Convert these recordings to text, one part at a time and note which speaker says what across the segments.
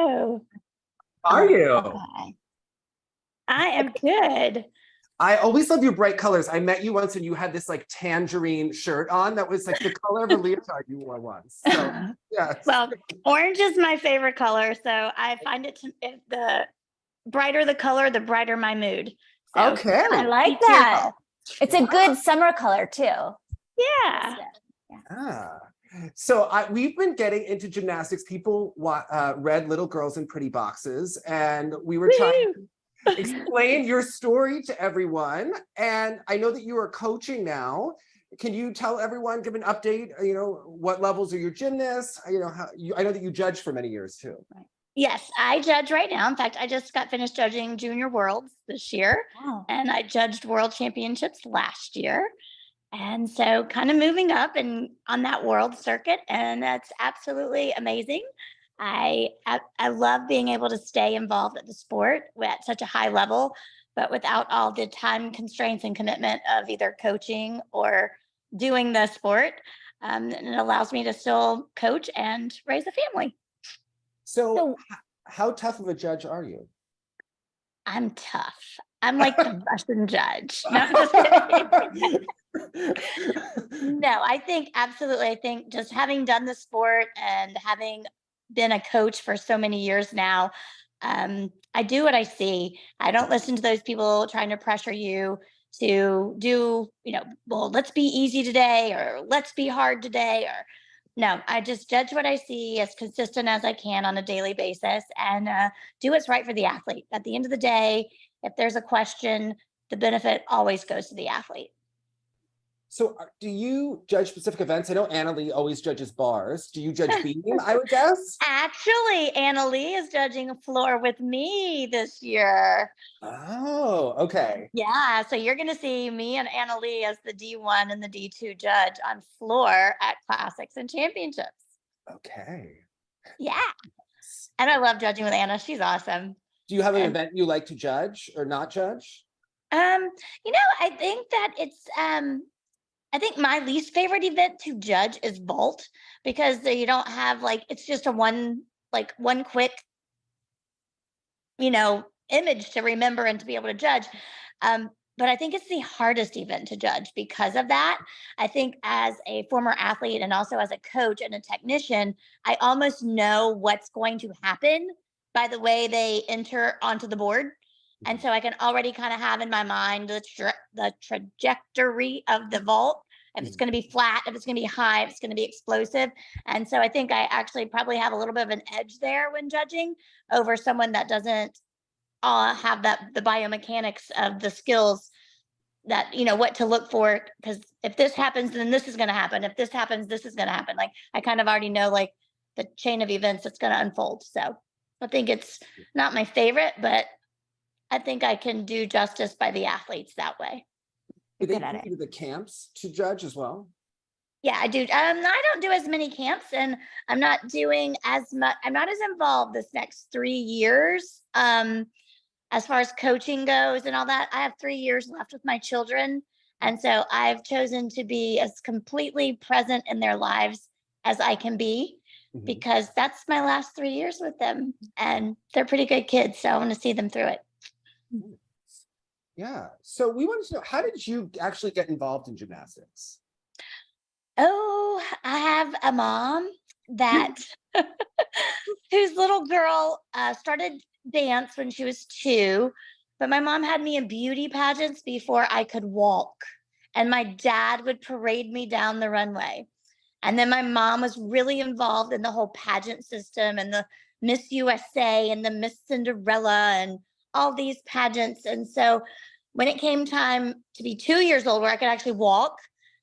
Speaker 1: Hello.
Speaker 2: Are you?
Speaker 1: Okay. I am good.
Speaker 2: I always love your bright colors. I met you once and you had this like tangerine shirt on that was like the color of a leotard you wore once. So, yes.
Speaker 1: Well, orange is my favorite color, so I find the brighter the color, the brighter my mood. So,
Speaker 2: Okay.
Speaker 3: I like that. It's a good summer color too.
Speaker 1: Yeah.
Speaker 2: Ah. So we've been getting into gymnastics. People read Little Girls in Pretty Boxes, and we were trying to explain your story to everyone. And I know that you are coaching now. Can you tell everyone, give an update, what levels are your gymnasts? I know that you judged for many years too.
Speaker 1: Right. Yes, I judge right now. In fact, I just got finished judging Junior Worlds this year.
Speaker 3: Wow.
Speaker 1: And I judged World Championships last year. And so kind of moving up and on that world circuit, and that's absolutely amazing. I love being able to stay involved at the sport at such a high level, but without all the time constraints and commitment of either coaching or doing the sport. And it allows me to still coach and raise a family.
Speaker 2: So how tough of a judge are you?
Speaker 1: I'm tough. I'm like the Russian judge. No, I'm just kidding. No, I think absolutely. I think just having done the sport and having been a coach for so many years now, I do what I see. I don't listen to those people trying to pressure you to do, well, let's be easy today or let's be hard today or no, I just judge what I see as consistent as I can on a daily basis and do what's right for the athlete. At the end of the day, if there's a question, the benefit always goes to the athlete.
Speaker 2: So do you judge specific events? I know Annalee always judges bars. Do you judge beam, I would guess?
Speaker 1: Actually, Annalee is judging a floor with me this year.
Speaker 2: Oh, okay.
Speaker 1: Yeah, so you're going to see me and Annalee as the D1 and the D2 judge on floor at classics and championships.
Speaker 2: Okay.
Speaker 1: Yeah. And I love judging with Anna. She's awesome.
Speaker 2: Do you have an event you like to judge or not judge?
Speaker 1: I think that I think my least favorite event to judge is vault because you don't have it's just a one quick, image to remember and to be able to judge. But I think it's the hardest event to judge because of that. I think as a former athlete and also as a coach and a technician, I almost know what's going to happen by the way they enter onto the board. And so I can already kind of have in my mind the trajectory of the vault. If it's going to be flat, if it's going to be high, if it's going to be explosive. And so I think I actually probably have a little bit of an edge there when judging over someone that doesn't have the biomechanics of the skills that, what to look for. Because if this happens, then this is going to happen. If this happens, this is going to happen. I kind of already know the chain of events that's going to unfold. So I think it's not my favorite, but I think I can do justice by the athletes that way.
Speaker 2: Do they take you to the camps to judge as well?
Speaker 1: Yeah, I do. I don't do as many camps, and I'm not doing as much. I'm not as involved this next 3 years. As far as coaching goes and all that, I have 3 years left with my children, and so I've chosen to be as completely present in their lives as I can be, because that's my last 3 years with them, and they're pretty good kids, so I want to see them through it.
Speaker 2: Yeah. So we wanted to know, how did you actually get involved in gymnastics?
Speaker 1: Oh, I have a mom that whose little girl started dance when she was 2, but my mom had me in beauty pageants before I could walk. And my dad would parade me down the runway. And then my mom was really involved in the whole pageant system and the Miss USA and the Miss Cinderella and all these pageants. And so when it came time to be 2 years old where I could actually walk,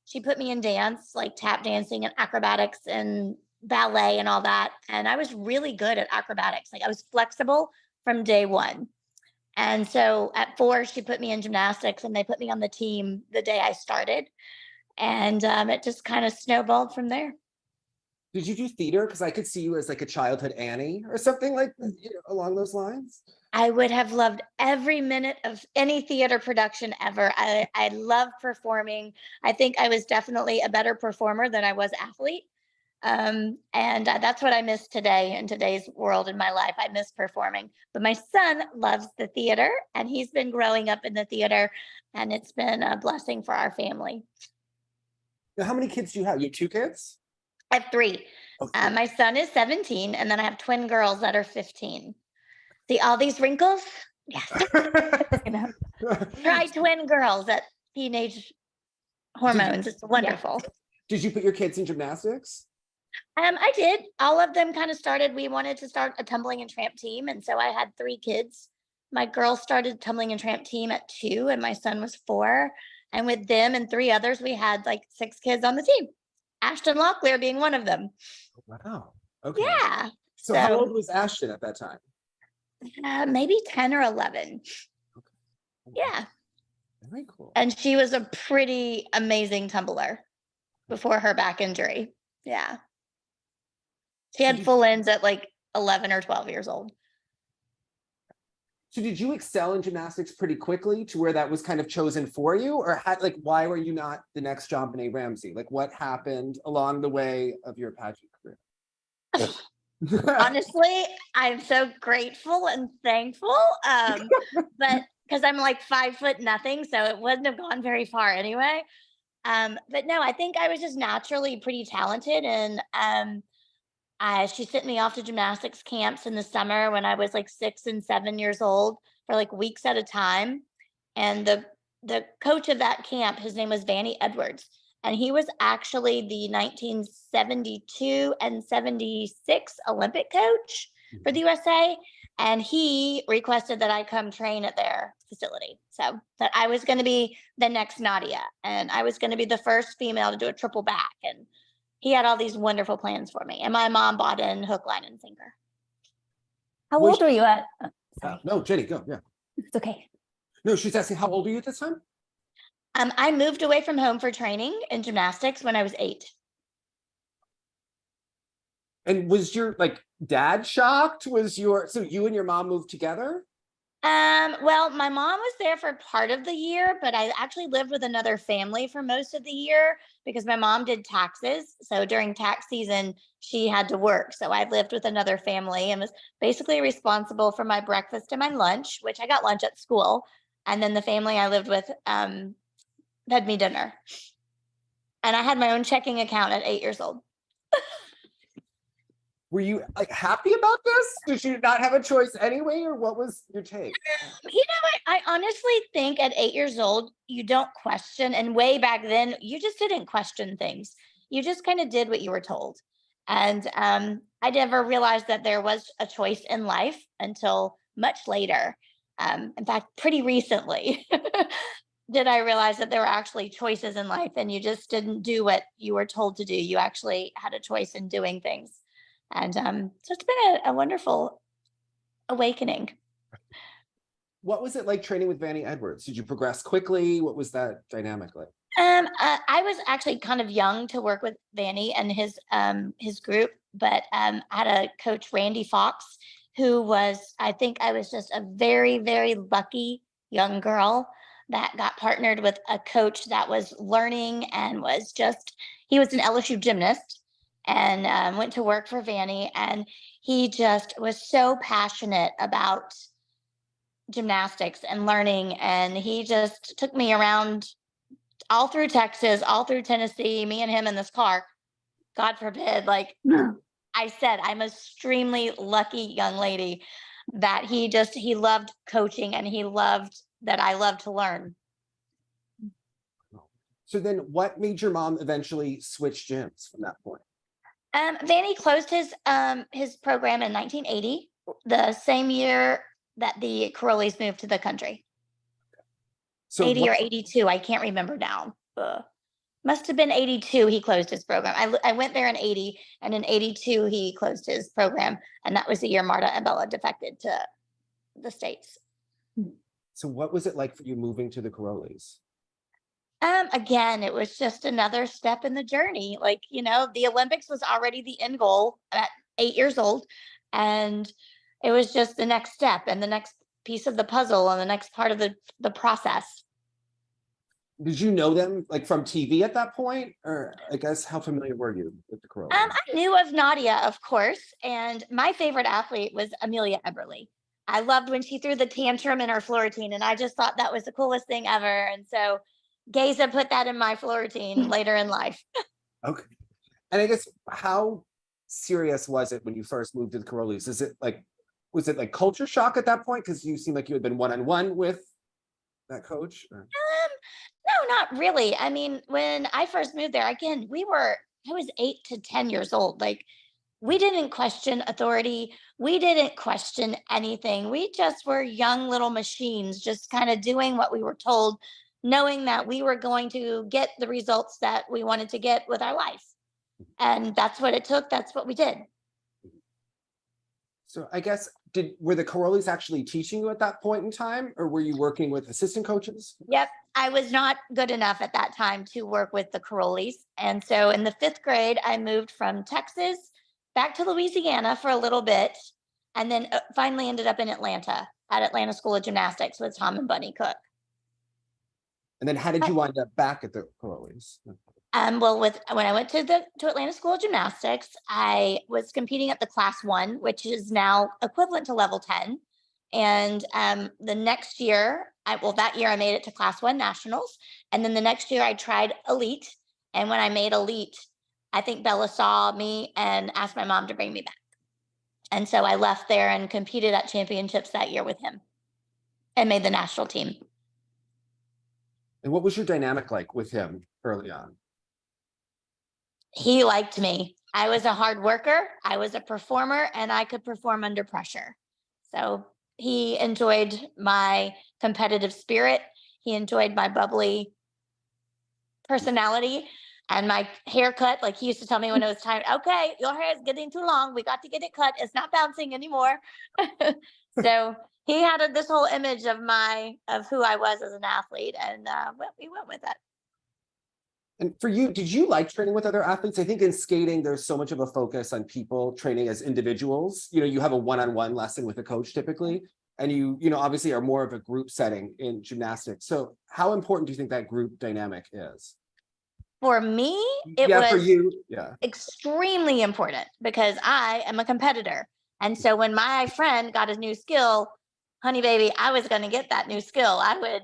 Speaker 1: she put me in dance, like tap dancing and acrobatics and ballet and all that. And I was really good at acrobatics. I was flexible from day one. And so at 4, she put me in gymnastics and they put me on the team the day I started. And it just kind of snowballed from there.
Speaker 2: Did you do theater? Because I could see you as a childhood Annie or something along those lines.
Speaker 1: I would have loved every minute of any theater production ever. I love performing. I think I was definitely a better performer than I was athlete. That's what I miss today in today's world in my life. I miss performing. But my son loves the theater, and he's been growing up in the theater, and it's been a blessing for our family.
Speaker 2: Now, how many kids do you have? You have 2 kids?
Speaker 1: I have 3.
Speaker 2: Oh, 3.
Speaker 1: My son is 17, and then I have twin girls that are 15. See all these wrinkles? Yes. Try twin girls at teenage hormones. It's wonderful.
Speaker 2: Did you put your kids in gymnastics?
Speaker 1: I did. All of them kind of started. We wanted to start a tumbling and tramp team, and so I had 3 kids. My girls started tumbling and tramp team at 2, and my son was 4. And with them and 3 others, we had like 6 kids on the team. Ashton Locklear being one of them.
Speaker 2: Wow. Okay.
Speaker 1: Yeah.
Speaker 2: So how old was Ashton at that time?
Speaker 1: Maybe 10 or 11.
Speaker 2: Okay.
Speaker 1: Yeah.
Speaker 2: Very cool.
Speaker 1: And she was a pretty amazing tumbler before her back injury. Yeah. She had full ends at like 11 or 12 years old.
Speaker 2: So did you excel in gymnastics pretty quickly to where that was kind of chosen for you? Or why were you not the next JonBenet Ramsey? Like what happened along the way of your pageant career?
Speaker 1: Honestly, I'm so grateful and thankful. But because I'm like 5 foot nothing, so it wouldn't have gone very far anyway. But no, I think I was just naturally pretty talented, and she sent me off to gymnastics camps in the summer when I was like 6 and 7 years old for like weeks at a time. And the coach of that camp, his name was Vanny Edwards, and he was actually the 1972 and 76 Olympic coach for the USA. And he requested that I come train at their facility. So that I was going to be the next Nadia, and I was going to be the first female to do a triple back. And he had all these wonderful plans for me. And my mom bought in hook, line, and sinker.
Speaker 3: How old were you at?
Speaker 2: Sorry. No, Jenny, go. Yeah.
Speaker 3: It's okay.
Speaker 2: No, she's asking, how old are you at this time?
Speaker 1: I moved away from home for training in gymnastics when I was 8.
Speaker 2: And was your dad shocked? So you and your mom moved together?
Speaker 1: Well, my mom was there for part of the year, but I actually lived with another family for most of the year because my mom did taxes. So during tax season, she had to work. So I lived with another family and was basically responsible for my breakfast and my lunch, which I got lunch at school. And then the family I lived with fed me dinner. And I had my own checking account at 8 years old.
Speaker 2: Were you happy about this? Did you not have a choice anyway, or what was your take?
Speaker 1: I honestly think at 8 years old, you don't question. And way back then, you just didn't question things. You just kind of did what you were told. And I never realized that there was a choice in life until much later. In fact, pretty recently did I realize that there were actually choices in life, and you just didn't do what you were told to do. You actually had a choice in doing things. And so it's been a wonderful awakening.
Speaker 2: What was it like training with Vanny Edwards? Did you progress quickly? What was that dynamic like?
Speaker 1: I was actually kind of young to work with Vanny and his group, but I had a coach, Randy Fox, who was, I think I was just a very, very lucky young girl that got partnered with a coach that was learning and he was an LSU gymnast and went to work for Vanny. And he just was so passionate about gymnastics and learning. And he just took me around all through Texas, all through Tennessee, me and him in this car. God forbid, I said, I'm an extremely lucky young lady that he loved coaching, and he loved that I loved to learn.
Speaker 2: So then what made your mom eventually switch gyms from that point?
Speaker 1: Vanny closed his program in 1980, the same year that the Karolyis moved to the country. So 80 or 82, I can't remember now. Must have been 82 he closed his program. I went there in 80, and in 82 he closed his program, and that was the year Marta and Bela defected to the States.
Speaker 2: So what was it like for you moving to the Karolyis?
Speaker 1: Again, it was just another step in the journey. The Olympics was already the end goal at 8 years old, and it was just the next step and the next piece of the puzzle and the next part of the process.
Speaker 2: Did you know them like from TV at that point? Or I guess how familiar were you with the Karolyis?
Speaker 1: I knew of Nadia, of course, and my favorite athlete was Amelia Eberly. I loved when she threw the tantrum in her floor routine, and I just thought that was the coolest thing ever. And so Geza put that in my floor routine later in life.
Speaker 2: Okay. And I guess how serious was it when you first moved to the Karolyis? Was it like culture shock at that point? Because you seemed like you had been one-on-one with that coach? Or?
Speaker 1: No, not really. I mean, when I first moved there, again, I was 8 to 10 years old. Like, we didn't question authority. We didn't question anything. We just were young little machines, just kind of doing what we were told, knowing that we were going to get the results that we wanted to get with our life. And that's what it took. That's what we did.
Speaker 2: So I guess, were the Karolyis actually teaching you at that point in time, or were you working with assistant coaches?
Speaker 1: Yep. I was not good enough at that time to work with the Karolyis. And so in the 5th grade, I moved from Texas back to Louisiana for a little bit, and then finally ended up in Atlanta at Atlanta School of Gymnastics with Tom and Bunny Cook.
Speaker 2: And then how did you wind up back at the Karolyis?
Speaker 1: Well, when I went to Atlanta School of Gymnastics, I was competing at the Class 1, which is now equivalent to level 10. And the next year, that year I made it to Class 1 nationals. And then the next year I tried elite. And when I made elite, I think Bela saw me and asked my mom to bring me back. And so I left there and competed at championships that year with him and made the national team.
Speaker 2: And what was your dynamic like with him early on?
Speaker 1: He liked me. I was a hard worker. I was a performer, and I could perform under pressure. So he enjoyed my competitive spirit. He enjoyed my bubbly personality and my haircut. Like, he used to tell me when it was time, okay, your hair is getting too long. We got to get it cut. It's not bouncing anymore. So he had this whole image of who I was as an athlete, and we went with it.
Speaker 2: And for you, did you like training with other athletes? I think in skating, there's so much of a focus on people training as individuals. You have a one-on-one lesson with a coach typically, and you obviously are more of a group setting in gymnastics. So how important do you think that group dynamic is?
Speaker 1: For me, it
Speaker 2: for
Speaker 1: was
Speaker 2: you,
Speaker 1: extremely important because I am a competitor. And so when my friend got a new skill, honey baby, I was going to get that new skill. I would,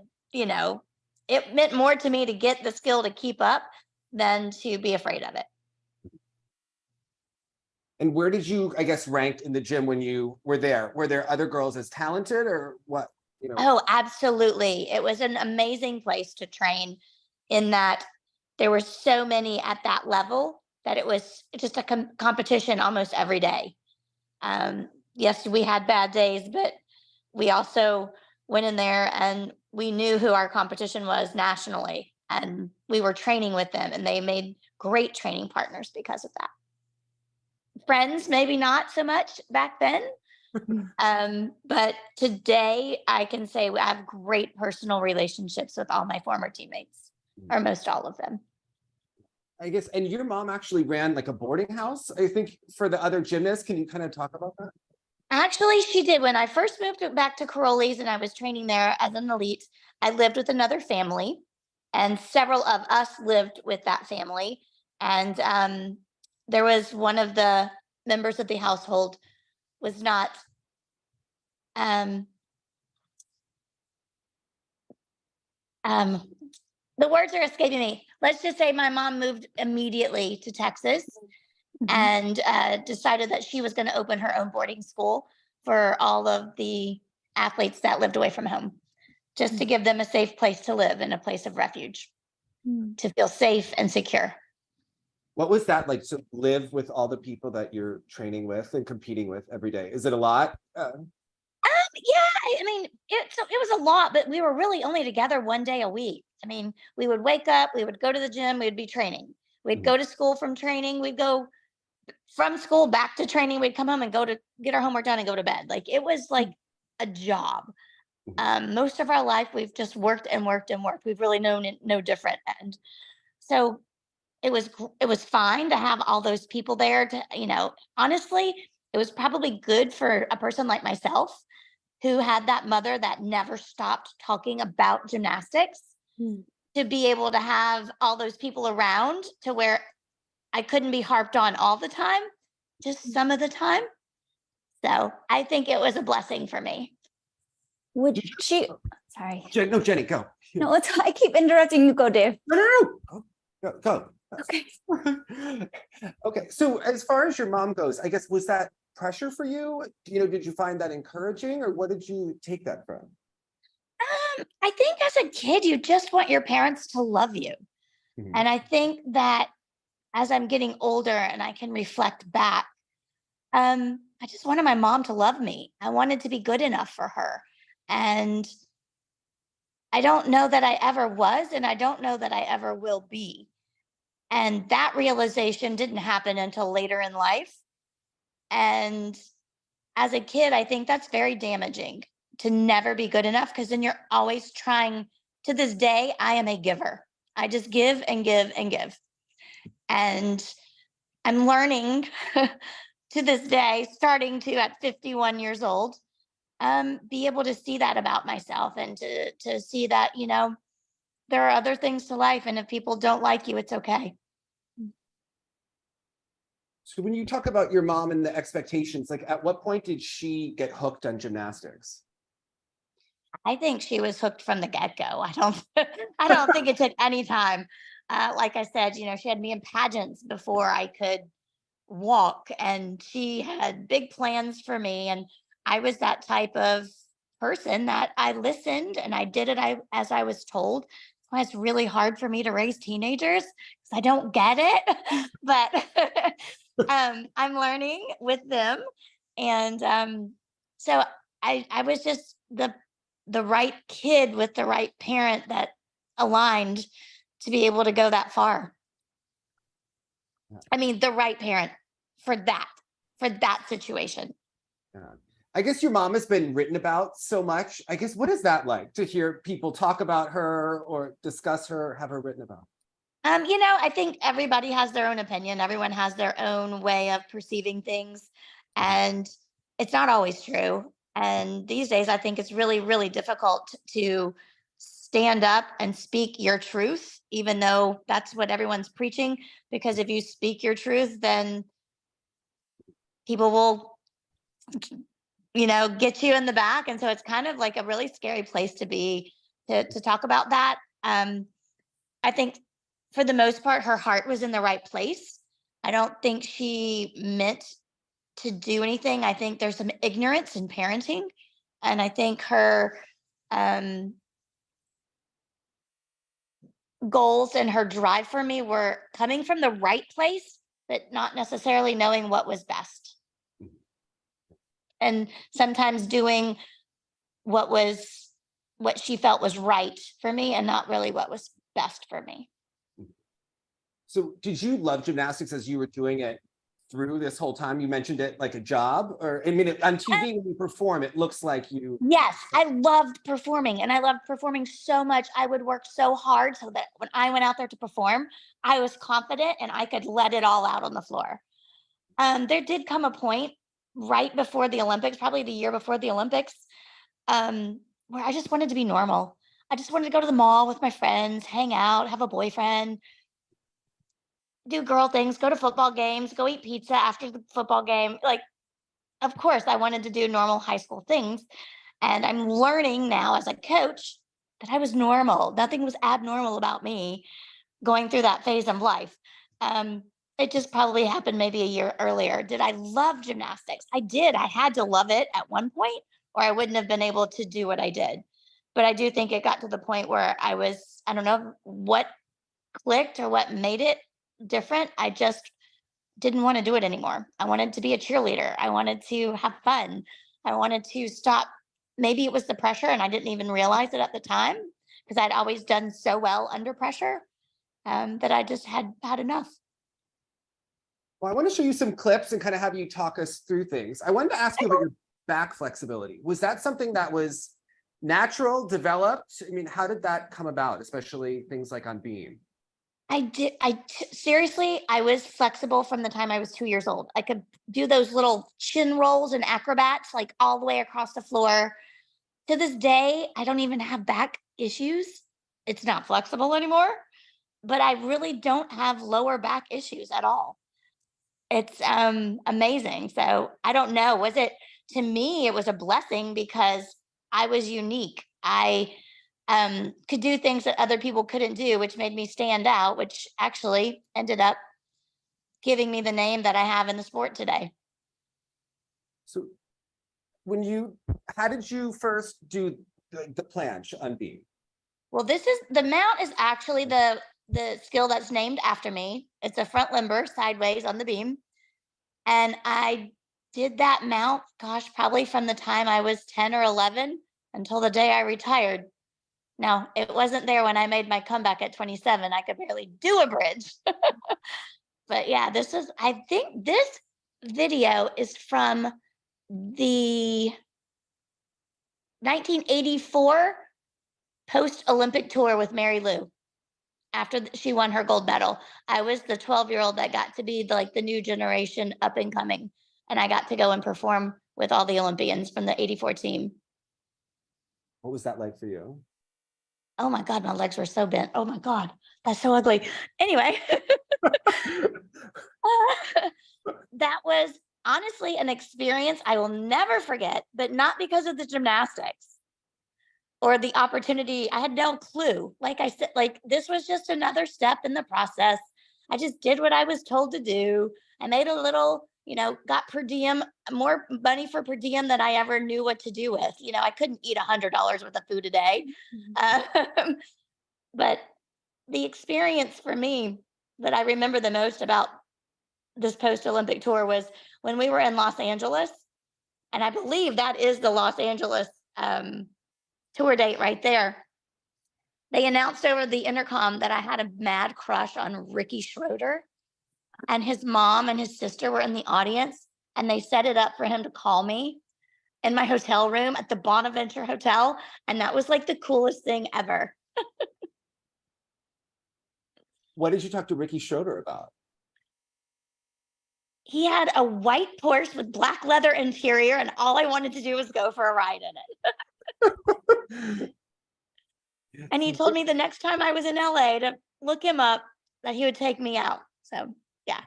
Speaker 1: it meant more to me to get the skill to keep up than to be afraid of it.
Speaker 2: And where did you, I guess, rank in the gym when you were there? Were there other girls as talented, or what?
Speaker 1: Oh, absolutely. It was an amazing place to train, in that there were so many at that level that it was just a competition almost every day. Yes, we had bad days, but we also went in there and we knew who our competition was nationally, and we were training with them, and they made great training partners because of that. Friends, maybe not so much back then. But today I can say I have great personal relationships with all my former teammates, or most all of them.
Speaker 2: I guess, and your mom actually ran like a boarding house, I think, for the other gymnasts. Can you kind of talk about that?
Speaker 1: Actually, she did. When I first moved back to Karolyis and I was training there as an elite, I lived with another family, and several of us lived with that family. And there was one of the members of the household was not the words are escaping me. Let's just say my mom moved immediately to Texas and decided that she was going to open her own boarding school for all of the athletes that lived away from home, just to give them a safe place to live and a place of refuge, to feel safe and secure.
Speaker 2: What was that like to live with all the people that you're training with and competing with every day? Is it a lot?
Speaker 1: Yeah, I mean, it was a lot, but we were really only together one day a week. I mean, we would wake up, we would go to the gym, we would be training. We'd go to school from training, we'd go from school back to training, we'd come home and go to get our homework done and go to bed. Like, it was like a job. Most of our life, we've just worked and worked and worked. We've really known it no different. And so it was fine to have all those people there to, honestly, it was probably good for a person like myself who had that mother that never stopped talking about gymnastics. to be able to have all those people around to where I couldn't be harped on all the time, just some of the time. So I think it was a blessing for me.
Speaker 3: Would she, sorry.
Speaker 2: No, Jenny, go.
Speaker 3: No, I keep interrupting you. Go, Dave.
Speaker 2: No. Go.
Speaker 3: Okay.
Speaker 2: Okay. So as far as your mom goes, I guess, was that pressure for you? Did you find that encouraging, or what did you take that from?
Speaker 1: I think as a kid, you just want your parents to love you.
Speaker 2: Mhm.
Speaker 1: And I think that as I'm getting older and I can reflect back, I just wanted my mom to love me. I wanted to be good enough for her. And I don't know that I ever was, and I don't know that I ever will be. And that realization didn't happen until later in life. And as a kid, I think that's very damaging to never be good enough, because then you're always trying. To this day, I am a giver. I just give and give and give. And I'm learning to this day, starting to at 51 years old, be able to see that about myself, and to see that, there are other things to life. And if people don't like you, it's okay.
Speaker 2: So when you talk about your mom and the expectations, like at what point did she get hooked on gymnastics?
Speaker 1: I think she was hooked from the get-go. I don't think it took any time. Like I said, she had me in pageants before I could walk, and she had big plans for me. And I was that type of person that I listened and I did it as I was told. That's why it's really hard for me to raise teenagers, because I don't get it. But I'm learning with them. And so I was just the right kid with the right parent that aligned to be able to go that far. I mean, the right parent for that situation.
Speaker 2: Yeah. I guess your mom has been written about so much. I guess, what is that like to hear people talk about her or discuss her, have her written about?
Speaker 1: I think everybody has their own opinion. Everyone has their own way of perceiving things, and it's not always true. And these days, I think it's really, really difficult to stand up and speak your truth, even though that's what everyone's preaching. Because if you speak your truth, then people will, get you in the back. And so it's kind of like a really scary place to be, to talk about that. I think for the most part, her heart was in the right place. I don't think she meant to do anything. I think there's some ignorance in parenting. And I think her goals and her drive for me were coming from the right place, but not necessarily knowing what was best. And sometimes doing what she felt was right for me, and not really what was best for me.
Speaker 2: So did you love gymnastics as you were doing it through this whole time? You mentioned it like a job, or I mean, on TV when you perform, it looks like you.
Speaker 1: Yes, I loved performing, and I loved performing so much. I would work so hard so that when I went out there to perform, I was confident and I could let it all out on the floor. There did come a point right before the Olympics, probably the year before the Olympics, where I just wanted to be normal. I just wanted to go to the mall with my friends, hang out, have a boyfriend, do girl things, go to football games, go eat pizza after the football game. Like, of course, I wanted to do normal high school things. And I'm learning now as a coach that I was normal. Nothing was abnormal about me going through that phase of life. It just probably happened maybe a year earlier. Did I love gymnastics? I did. I had to love it at one point, or I wouldn't have been able to do what I did. But I do think it got to the point where I don't know what clicked or what made it different. I just didn't want to do it anymore. I wanted to be a cheerleader. I wanted to have fun. I wanted to stop. Maybe it was the pressure and I didn't even realize it at the time, because I'd always done so well under pressure, that I just had had enough.
Speaker 2: Well, I want to show you some clips and kind of have you talk us through things. I wanted to ask you about your back flexibility. Was that something that was natural, developed? I mean, how did that come about, especially things like on beam?
Speaker 1: Seriously, I was flexible from the time I was 2 years old. I could do those little chin rolls and acrobats like all the way across the floor. To this day, I don't even have back issues. it's not flexible anymore, but I really don't have lower back issues at all. It's amazing. So I don't know. To me, it was a blessing because I was unique. I could do things that other people couldn't do, which made me stand out, which actually ended up giving me the name that I have in the sport today.
Speaker 2: So how did you first do the planche on beam?
Speaker 1: Well, the mount is actually the skill that's named after me. It's a front limber sideways on the beam. And I did that mount, gosh, probably from the time I was 10 or 11 until the day I retired. Now, it wasn't there when I made my comeback at 27. I could barely do a bridge. But yeah, I think this video is from the 1984 Post-Olympic tour with Mary Lou. After she won her gold medal, I was the 12-year-old that got to be the new generation up and coming. And I got to go and perform with all the Olympians from the 84 team.
Speaker 2: What was that like for you?
Speaker 1: Oh my God, my legs were so bent. Oh my God, that's so ugly. Anyway, that was honestly an experience I will never forget, but not because of the gymnastics or the opportunity. I had no clue. Like I said, this was just another step in the process. I just did what I was told to do. I made a little, got per diem, more money for per diem than I ever knew what to do with. I couldn't eat $100 worth of food a day. But the experience for me that I remember the most about this post-Olympic tour was when we were in Los Angeles. And I believe that is the Los Angeles tour date right there. They announced over the intercom that I had a mad crush on Ricky Schroeder, and his mom and his sister were in the audience, and they set it up for him to call me in my hotel room at the Bonaventure Hotel. And that was like the coolest thing ever.
Speaker 2: What did you talk to Ricky Schroeder about?
Speaker 1: He had a white Porsche with black leather interior, and all I wanted to do was go for a ride in it. And he told me the next time I was in LA to look him up, that he would take me out. So yeah.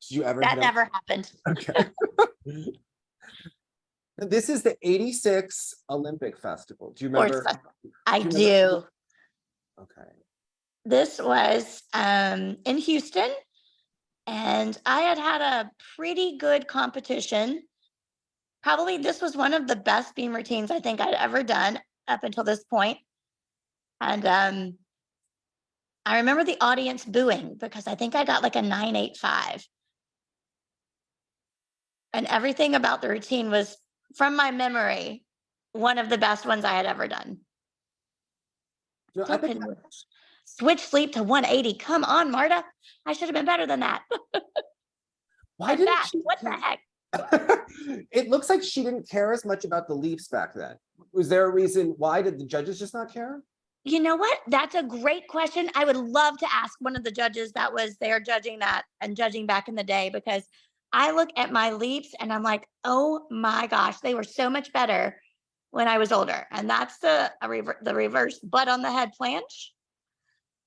Speaker 2: Did you ever?
Speaker 1: That never happened.
Speaker 2: Okay. This is the 86 Olympic Festival. Do you remember?
Speaker 1: I do.
Speaker 2: Okay.
Speaker 1: This was in Houston, and I had a pretty good competition. Probably this was one of the best beam routines I think I'd ever done up until this point. And I remember the audience booing because I think I got like a 9.85. And everything about the routine was, from my memory, one of the best ones I had ever done.
Speaker 2: No,
Speaker 1: Switch sleep to 180. Come on, Marta. I should have been better than that.
Speaker 2: Why didn't she?
Speaker 1: What the heck?
Speaker 2: It looks like she didn't care as much about the leaps back then. Was there a reason why? Did the judges just not care?
Speaker 1: You know what? That's a great question. I would love to ask one of the judges that was there judging that and judging back in the day, because I look at my leaps and I'm like, oh my gosh, they were so much better when I was older. And that's the reverse butt on the head planche.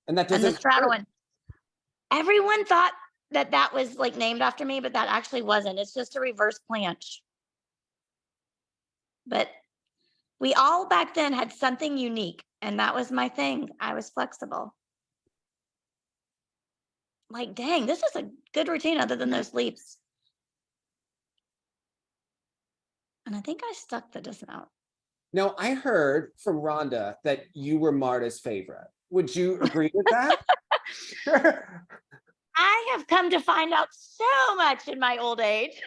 Speaker 2: And that doesn't.
Speaker 1: And the straddle one. Everyone thought that was like named after me, but that actually wasn't. It's just a reverse planche. But we all back then had something unique, and that was my thing. I was flexible. Like, dang, this is a good routine other than those leaps. And I think I stuck the dismount.
Speaker 2: Now, I heard from Rhonda that you were Marta's favorite. Would you agree with that?
Speaker 1: I have come to find out so much in my old age.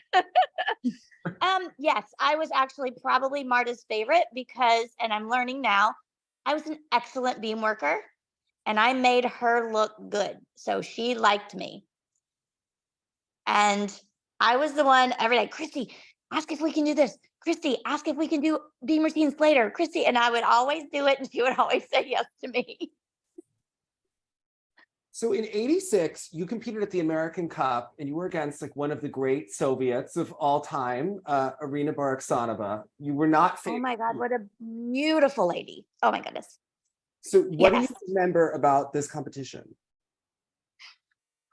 Speaker 1: Yes, I was actually probably Marta's favorite because, and I'm learning now, I was an excellent beam worker and I made her look good. So she liked me. And I was the one every day, Kristie, ask if we can do this. Kristie, ask if we can do beam routines later. Kristie, and I would always do it and she would always say yes to me.
Speaker 2: So in 86, you competed at the American Cup and you were against like one of the great Soviets of all time, Irina Baraksanova. You were not favored.
Speaker 1: Oh my God, what a beautiful lady. Oh my goodness.
Speaker 2: So what do you
Speaker 1: Yes.
Speaker 2: remember about this competition?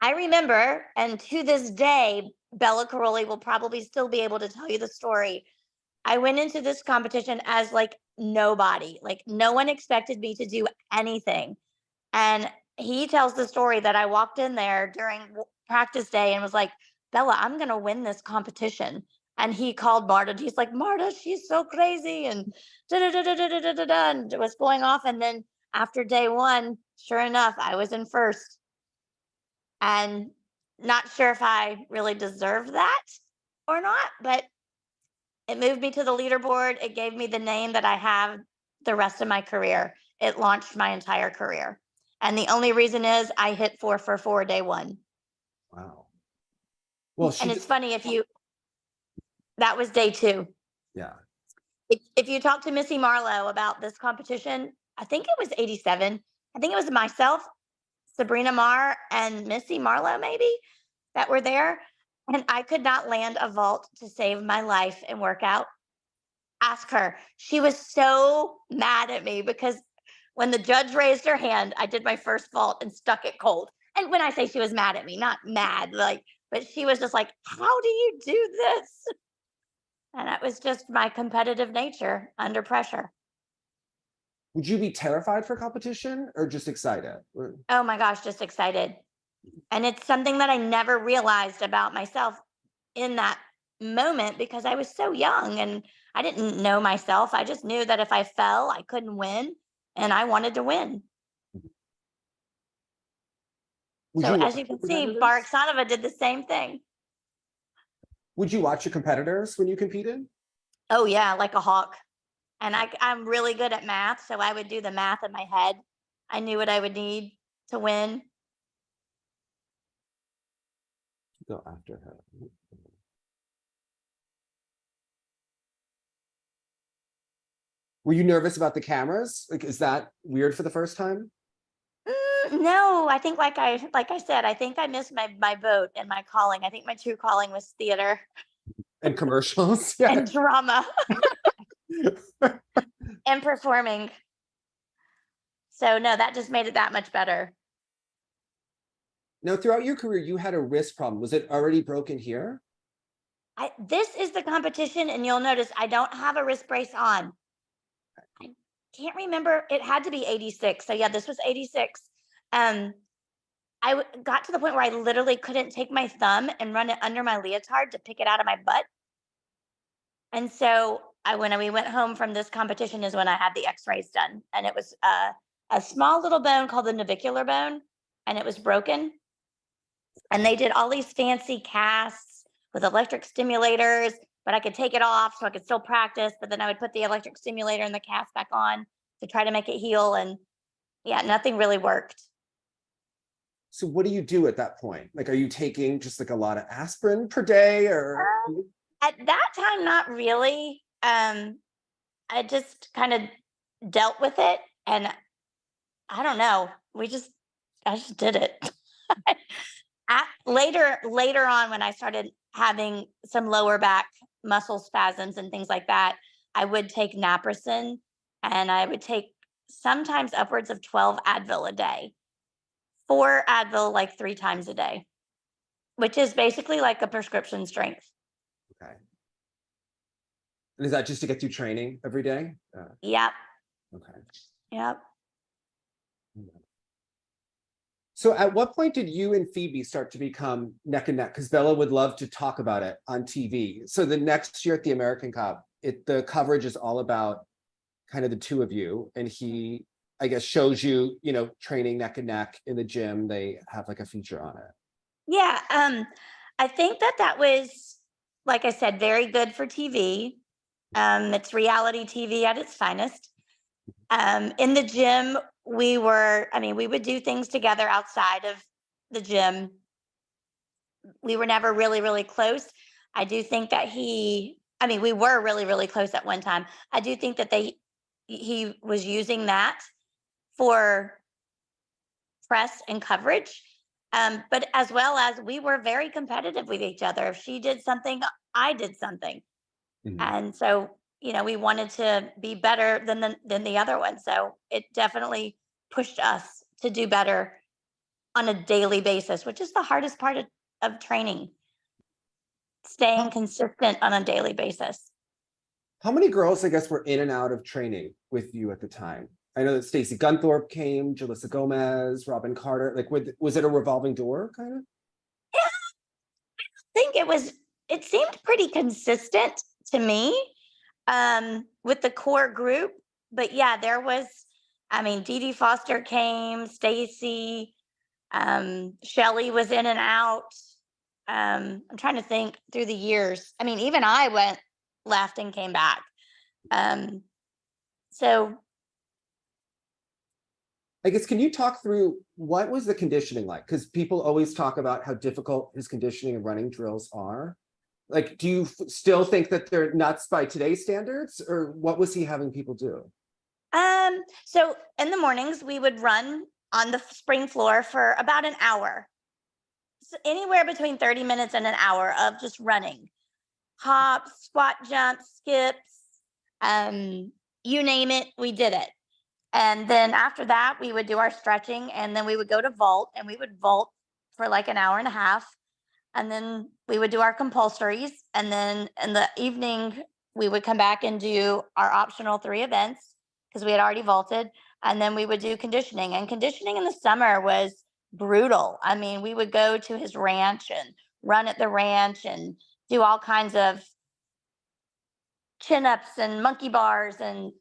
Speaker 1: I remember, and to this day, Bela Karolyi will probably still be able to tell you the story. I went into this competition as like nobody, like no one expected me to do anything. And he tells the story that I walked in there during practice day and was like, Bela, I'm going to win this competition. And he called Marta. He's like, Marta, she's so crazy. And da da da da da da da da. And it was going off. And then after day one, sure enough, I was in first. And not sure if I really deserved that or not, but it moved me to the leaderboard. It gave me the name that I have the rest of my career. It launched my entire career. And the only reason is I hit 4 for 4 day one.
Speaker 2: Wow. Well,
Speaker 1: And it's funny that was day two.
Speaker 2: yeah.
Speaker 1: If you talk to Missy Marlowe about this competition, I think it was 87. I think it was myself, Sabrina Marr, and Missy Marlowe maybe that were there. And I could not land a vault to save my life and work out. Ask her. She was so mad at me because when the judge raised her hand, I did my first vault and stuck it cold. And when I say she was mad at me, not mad, like, but she was just like, how do you do this? And that was just my competitive nature under pressure.
Speaker 2: Would you be terrified for competition or just excited?
Speaker 1: Oh my gosh, just excited. And it's something that I never realized about myself in that moment because I was so young and I didn't know myself. I just knew that if I fell, I couldn't win and I wanted to win.
Speaker 2: Would
Speaker 1: So
Speaker 2: you
Speaker 1: as
Speaker 2: watch
Speaker 1: you can
Speaker 2: your
Speaker 1: see,
Speaker 2: competitors?
Speaker 1: Baraksanova did the same thing.
Speaker 2: Would you watch your competitors when you competed?
Speaker 1: Oh yeah, like a hawk. And I'm really good at math, so I would do the math in my head. I knew what I would need to win.
Speaker 2: Go after her. Were you nervous about the cameras? Like, is that weird for the first time?
Speaker 1: No, I think like I said, I think I missed my boat and my calling. I think my true calling was theater
Speaker 2: And commercials? Yeah.
Speaker 1: and drama and performing. So no, that just made it that much better.
Speaker 2: Now, throughout your career, you had a wrist problem. Was it already broken here?
Speaker 1: This is the competition, and you'll notice I don't have a wrist brace on. I can't remember. It had to be 86. So yeah, this was 86. Got to the point where I literally couldn't take my thumb and run it under my leotard to pick it out of my butt. And so when we went home from this competition is when I had the x-rays done. And it was a small little bone called the navicular bone, and it was broken. And they did all these fancy casts with electric stimulators, but I could take it off so I could still practice. But then I would put the electric stimulator and the cast back on to try to make it heal. And yeah, nothing really worked.
Speaker 2: So what do you do at that point? Like, are you taking just like a lot of aspirin per day or?
Speaker 1: At that time, not really. I just kind of dealt with it. And I don't know. I just did it. Later on, when I started having some lower back muscle spasms and things like that, I would take naproxen, and I would take sometimes upwards of 12 Advil a day. 4 Advil like 3 times a day, which is basically like a prescription strength.
Speaker 2: Okay. And is that just to get through training every day?
Speaker 1: Yep.
Speaker 2: Okay.
Speaker 1: Yep.
Speaker 2: So at what point did you and Phoebe start to become neck and neck? Because Bela would love to talk about it on TV. So the next year at the American Cup, the coverage is all about kind of the two of you. And he, I guess, shows you, training neck and neck in the gym. They have like a feature on it.
Speaker 1: Yeah. I think that was, like I said, very good for TV. It's reality TV at its finest. In the gym, we would do things together outside of the gym. We were never really, really close. I do think that we were really, really close at one time. I do think that he was using that for press and coverage. But as well as we were very competitive with each other. If she did something, I did something.
Speaker 2: Mhm.
Speaker 1: And so, we wanted to be better than the other one. So it definitely pushed us to do better on a daily basis, which is the hardest part of training, staying consistent on a daily basis.
Speaker 2: How many girls, I guess, were in and out of training with you at the time? I know that Stacey Gunthorpe came, Jalissa Gomez, Robin Carter. Like, was it a revolving door kind of?
Speaker 1: Yeah, I think it seemed pretty consistent to me with the core group. But yeah, there was, I mean, Dee Dee Foster came, Stacy, Shelly was in and out. I'm trying to think through the years. I mean, even I left and came back. So
Speaker 2: I guess, can you talk through what was the conditioning like? Because people always talk about how difficult his conditioning and running drills are. Like, do you still think that they're nuts by today's standards, or what was he having people do?
Speaker 1: So in the mornings, we would run on the spring floor for about an hour. So anywhere between 30 minutes and an hour of just running. Hops, squat jumps, skips, you name it, we did it. And then after that, we would do our stretching, and then we would go to vault, and we would vault for like an hour and a half. And then we would do our compulsories. And then in the evening, we would come back and do our optional 3 events because we had already vaulted. And then we would do conditioning. And conditioning in the summer was brutal. I mean, we would go to his ranch and run at the ranch and do all kinds of chin-ups and monkey bars and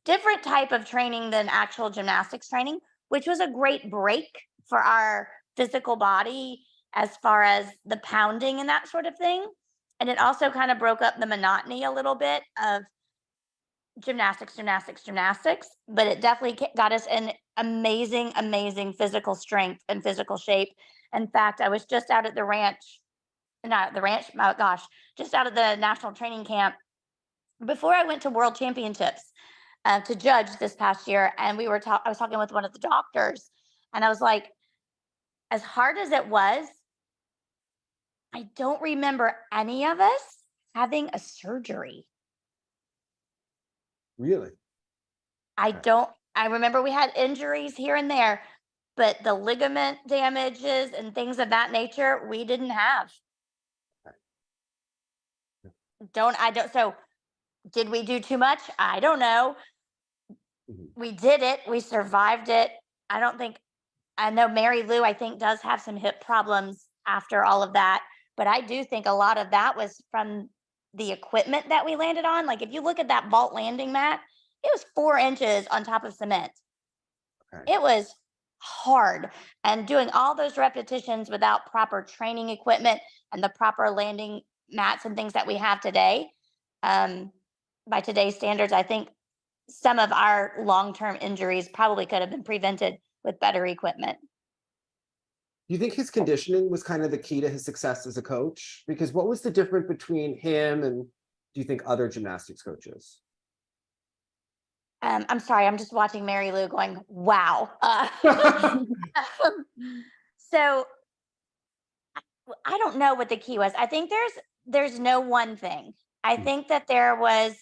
Speaker 1: different type of training than actual gymnastics training, which was a great break for our physical body as far as the pounding and that sort of thing. And it also kind of broke up the monotony a little bit of gymnastics, but it definitely got us in amazing physical strength and physical shape. In fact, I was just out at the ranch, oh gosh, just out of the national training camp before I went to world championships to judge this past year. And I was talking with one of the doctors, and I was like, as hard as it was, I don't remember any of us having a surgery.
Speaker 2: Really?
Speaker 1: I remember we had injuries here and there, but the ligament damages and things of that nature, we didn't have. So did we do too much? I don't know. We did it. We survived it. I know Mary Lou, I think, does have some hip problems after all of that. But I do think a lot of that was from the equipment that we landed on. Like, if you look at that vault landing mat, it was 4 inches on top of cement. Okay. It was hard. And doing all those repetitions without proper training equipment and the proper landing mats and things that we have today, by today's standards, I think some of our long-term injuries probably could have been prevented with better equipment.
Speaker 2: Do you think his conditioning was kind of the key to his success as a coach? Because what was the difference between him and, do you think, other gymnastics coaches?
Speaker 1: I'm sorry, I'm just watching Mary Lou going, wow. So I don't know what the key was. I think there's no one thing. I think that there was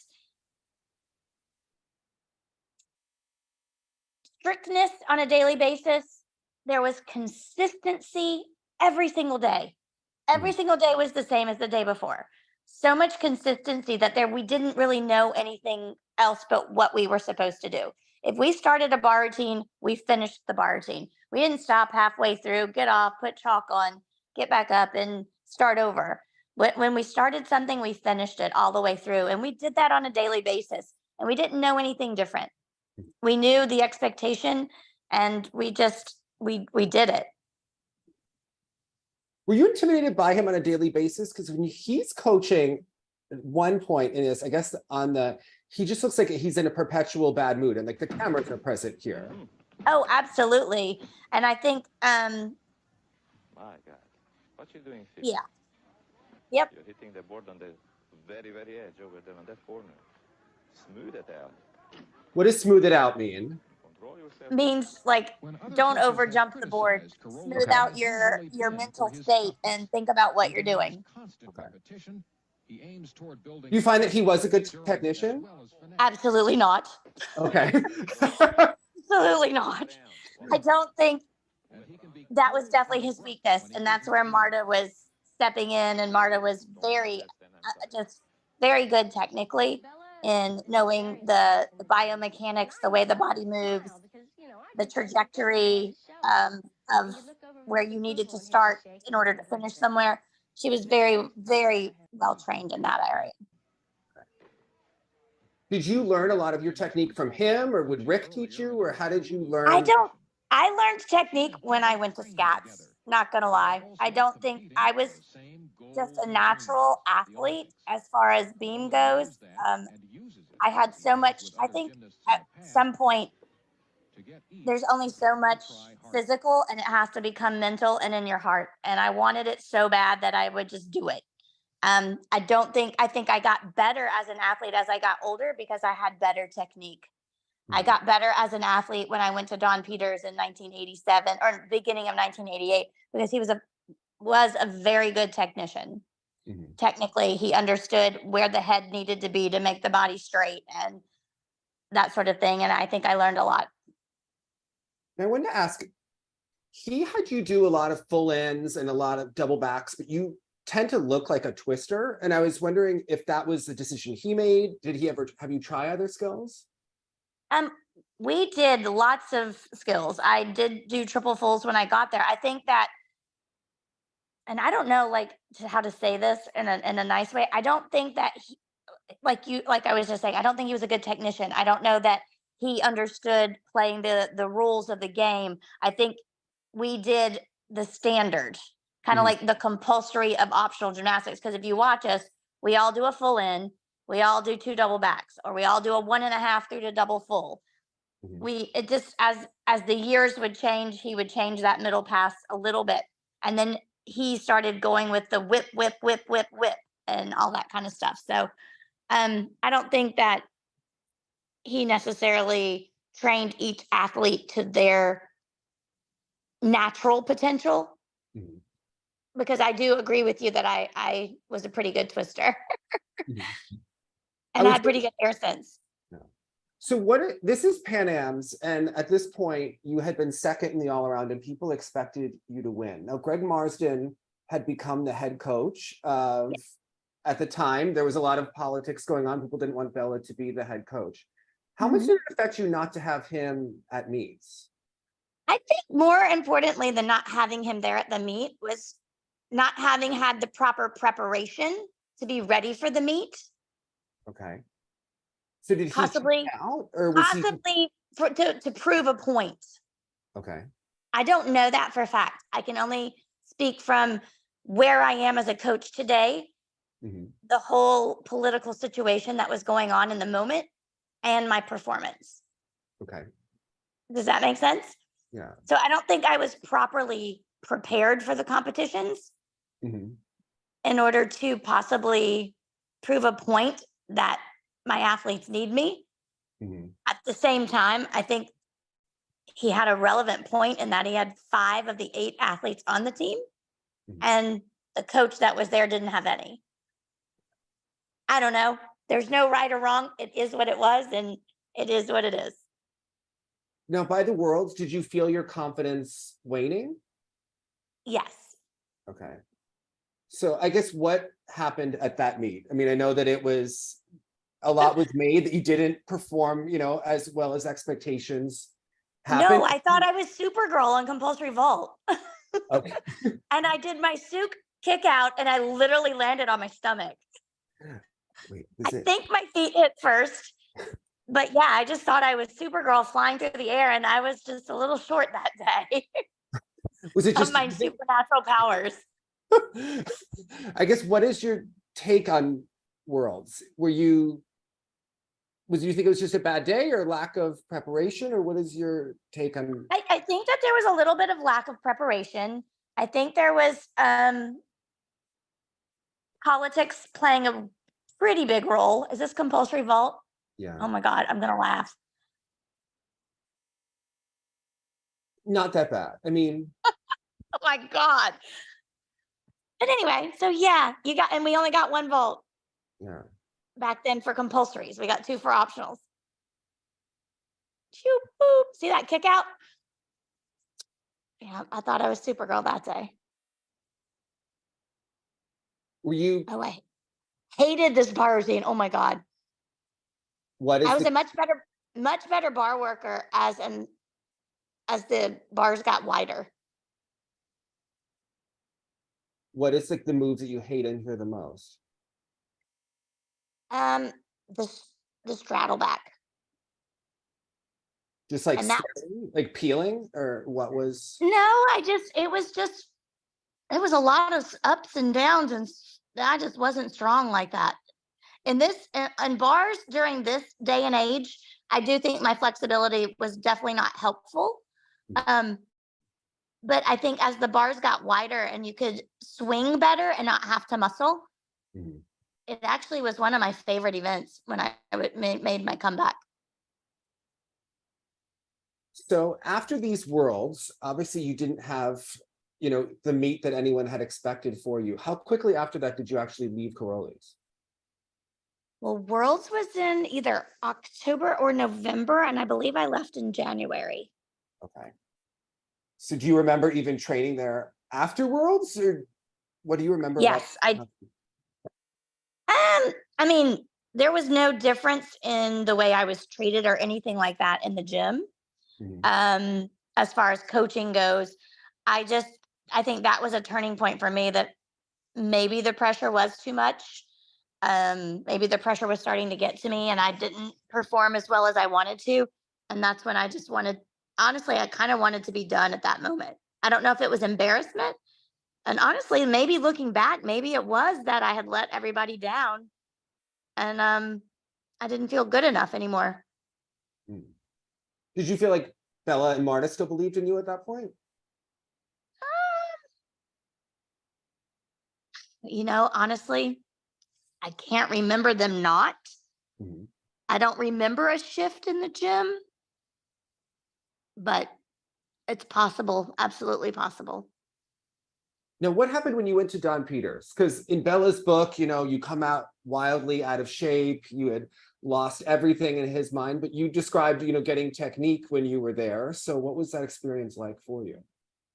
Speaker 1: strictness on a daily basis. There was consistency every single day. Every single day was the same as the day before. So much consistency that we didn't really know anything else but what we were supposed to do. If we started a bar routine, we finished the bar routine. We didn't stop halfway through, get off, put chalk on, get back up and start over. When we started something, we finished it all the way through. And we did that on a daily basis. And we didn't know anything different. We knew the expectation, and we did it.
Speaker 2: Were you intimidated by him on a daily basis? Because when he's coaching, at one point in this, I guess he just looks like he's in a perpetual bad mood, and like the cameras are present here.
Speaker 1: Oh, absolutely. And I think,
Speaker 4: my God, what you doing, Phil?
Speaker 1: Yeah. Yep.
Speaker 4: You're hitting the board on the very, very edge over there on that corner. Smooth it out.
Speaker 2: What does smooth it out mean?
Speaker 1: Means like, don't over jump the board. Smooth out your mental state and think about what you're doing.
Speaker 2: Okay. You find that he was a good technician?
Speaker 1: Absolutely not.
Speaker 2: Okay.
Speaker 1: Absolutely not. I don't think that was definitely his weakness. And that's where Marta was stepping in. And Marta was just very good technically in knowing the biomechanics, the way the body moves, the trajectory of where you needed to start in order to finish somewhere. She was very, very well trained in that area.
Speaker 2: Did you learn a lot of your technique from him, or would Rick teach you, or how did you learn?
Speaker 1: I learned technique when I went to scats, not gonna lie. I don't think I was just a natural athlete as far as beam goes. I had so much, I think at some point, there's only so much physical and it has to become mental and in your heart. And I wanted it so bad that I would just do it. I think I got better as an athlete as I got older because I had better technique. I got better as an athlete when I went to Don Peters in 1987 or beginning of 1988 because he was a very good technician. Technically, he understood where the head needed to be to make the body straight and that sort of thing. And I think I learned a lot.
Speaker 2: I wanted to ask, he had you do a lot of full ends and a lot of double backs, but you tend to look like a twister. And I was wondering if that was the decision he made. Did he ever have you try other skills?
Speaker 1: We did lots of skills. I did do triple fulls when I got there. I think that, and I don't know like how to say this in a nice way. I don't think that he, like I was just saying, I don't think he was a good technician. I don't know that he understood playing the rules of the game. I think we did the standard, kind of like the compulsory of optional gymnastics. Because if you watch us, we all do a full in, we all do 2 double backs, or we all do a 1.5 through to double full. It just as the years would change, he would change that middle pass a little bit, and then he started going with the whip, whip, whip, whip, whip, and all that kind of stuff. So I don't think that he necessarily trained each athlete to their natural potential. Because I do agree with you that I was a pretty good twister. And I had pretty good air sense.
Speaker 2: So this is Pan Am's, and at this point you had been second in the all around and people expected you to win. Now Greg Marsden had become the head coach of, at the time there was a lot of politics going on. People didn't want Bela to be the head coach. How much did it affect you not to have him at meets?
Speaker 1: I think more importantly than not having him there at the meet was not having had the proper preparation to be ready for the meet.
Speaker 2: Okay. So did he
Speaker 1: possibly
Speaker 2: out, or was
Speaker 1: possibly to prove a point?
Speaker 2: Okay.
Speaker 1: I don't know that for a fact. I can only speak from where I am as a coach today, the whole political situation that was going on in the moment, and my performance.
Speaker 2: Okay.
Speaker 1: Does that make sense?
Speaker 2: Yeah.
Speaker 1: So I don't think I was properly prepared for the competitions in order to possibly prove a point that my athletes need me. At the same time, I think he had a relevant point in that he had 5 of the 8 athletes on the team, and the coach that was there didn't have any. I don't know. There's no right or wrong. It is what it was, and it is what it is.
Speaker 2: Now, by the Worlds, did you feel your confidence waning?
Speaker 1: Yes.
Speaker 2: Okay. So I guess what happened at that meet? I mean, I know that it was a lot was made that you didn't perform, as well as expectations happened.
Speaker 1: No, I thought I was Supergirl on compulsory vault.
Speaker 2: Okay.
Speaker 1: And I did my Souk kick out and I literally landed on my stomach.
Speaker 2: Wait,
Speaker 1: I think my feet hit first. But yeah, I just thought I was Supergirl flying through the air and I was just a little short that day.
Speaker 2: Was it just
Speaker 1: of my supernatural powers?
Speaker 2: I guess, what is your take on Worlds? Do you think it was just a bad day or lack of preparation, or what is your take on?
Speaker 1: I think that there was a little bit of lack of preparation. I think there was politics playing a pretty big role. Is this compulsory vault?
Speaker 2: Yeah.
Speaker 1: Oh my God, I'm gonna laugh.
Speaker 2: Not that bad. I mean,
Speaker 1: oh my God. But anyway, so yeah, and we only got 1 vault.
Speaker 2: Yeah.
Speaker 1: Back then for compulsories. We got 2 for optionals. Shoo, boop. See that kick out? Yeah, I thought I was Supergirl that day.
Speaker 2: Were you,
Speaker 1: Oh, I hated this bar routine. Oh my God.
Speaker 2: what is
Speaker 1: I was
Speaker 2: the,
Speaker 1: a much better bar worker as the bars got wider.
Speaker 2: what is like the moves that you hate and hear the most?
Speaker 1: Um, the the straddle back,
Speaker 2: Just like
Speaker 1: and that
Speaker 2: like peeling, or what was?
Speaker 1: no, it was a lot of ups and downs, and I just wasn't strong like that. In this in bars during this day and age, I do think my flexibility was definitely not helpful. Um, but I think as the bars got wider and you could swing better and not have to muscle,
Speaker 2: Mhm.
Speaker 1: it actually was one of my favorite events when made my comeback.
Speaker 2: So after these worlds, obviously you didn't have, the meet that anyone had expected for you. How quickly after that did you actually leave Karolyis?
Speaker 1: Well, Worlds was in either October or November, and I believe I left in January.
Speaker 2: Okay. So do you remember even training there after Worlds, or what do you remember
Speaker 1: Yes,
Speaker 2: about?
Speaker 1: I mean, there was no difference in the way I was treated or anything like that in the gym.
Speaker 2: Mhm.
Speaker 1: As far as coaching goes, I think that was a turning point for me, that maybe the pressure was too much. Maybe the pressure was starting to get to me and I didn't perform as well as I wanted to. And that's when I just wanted, honestly, I kind of wanted to be done at that moment. I don't know if it was embarrassment. And honestly, maybe looking back, maybe it was that I had let everybody down and I didn't feel good enough anymore.
Speaker 2: Mm. Did you feel like Bela and Marta still believed in you at that point?
Speaker 1: Honestly, I can't remember them not.
Speaker 2: Mhm.
Speaker 1: I don't remember a shift in the gym, but it's possible, absolutely possible.
Speaker 2: Now, what happened when you went to Don Peters? Because in Bella's book, you come out wildly out of shape. You had lost everything in his mind, but you described, getting technique when you were there. So what was that experience like for you?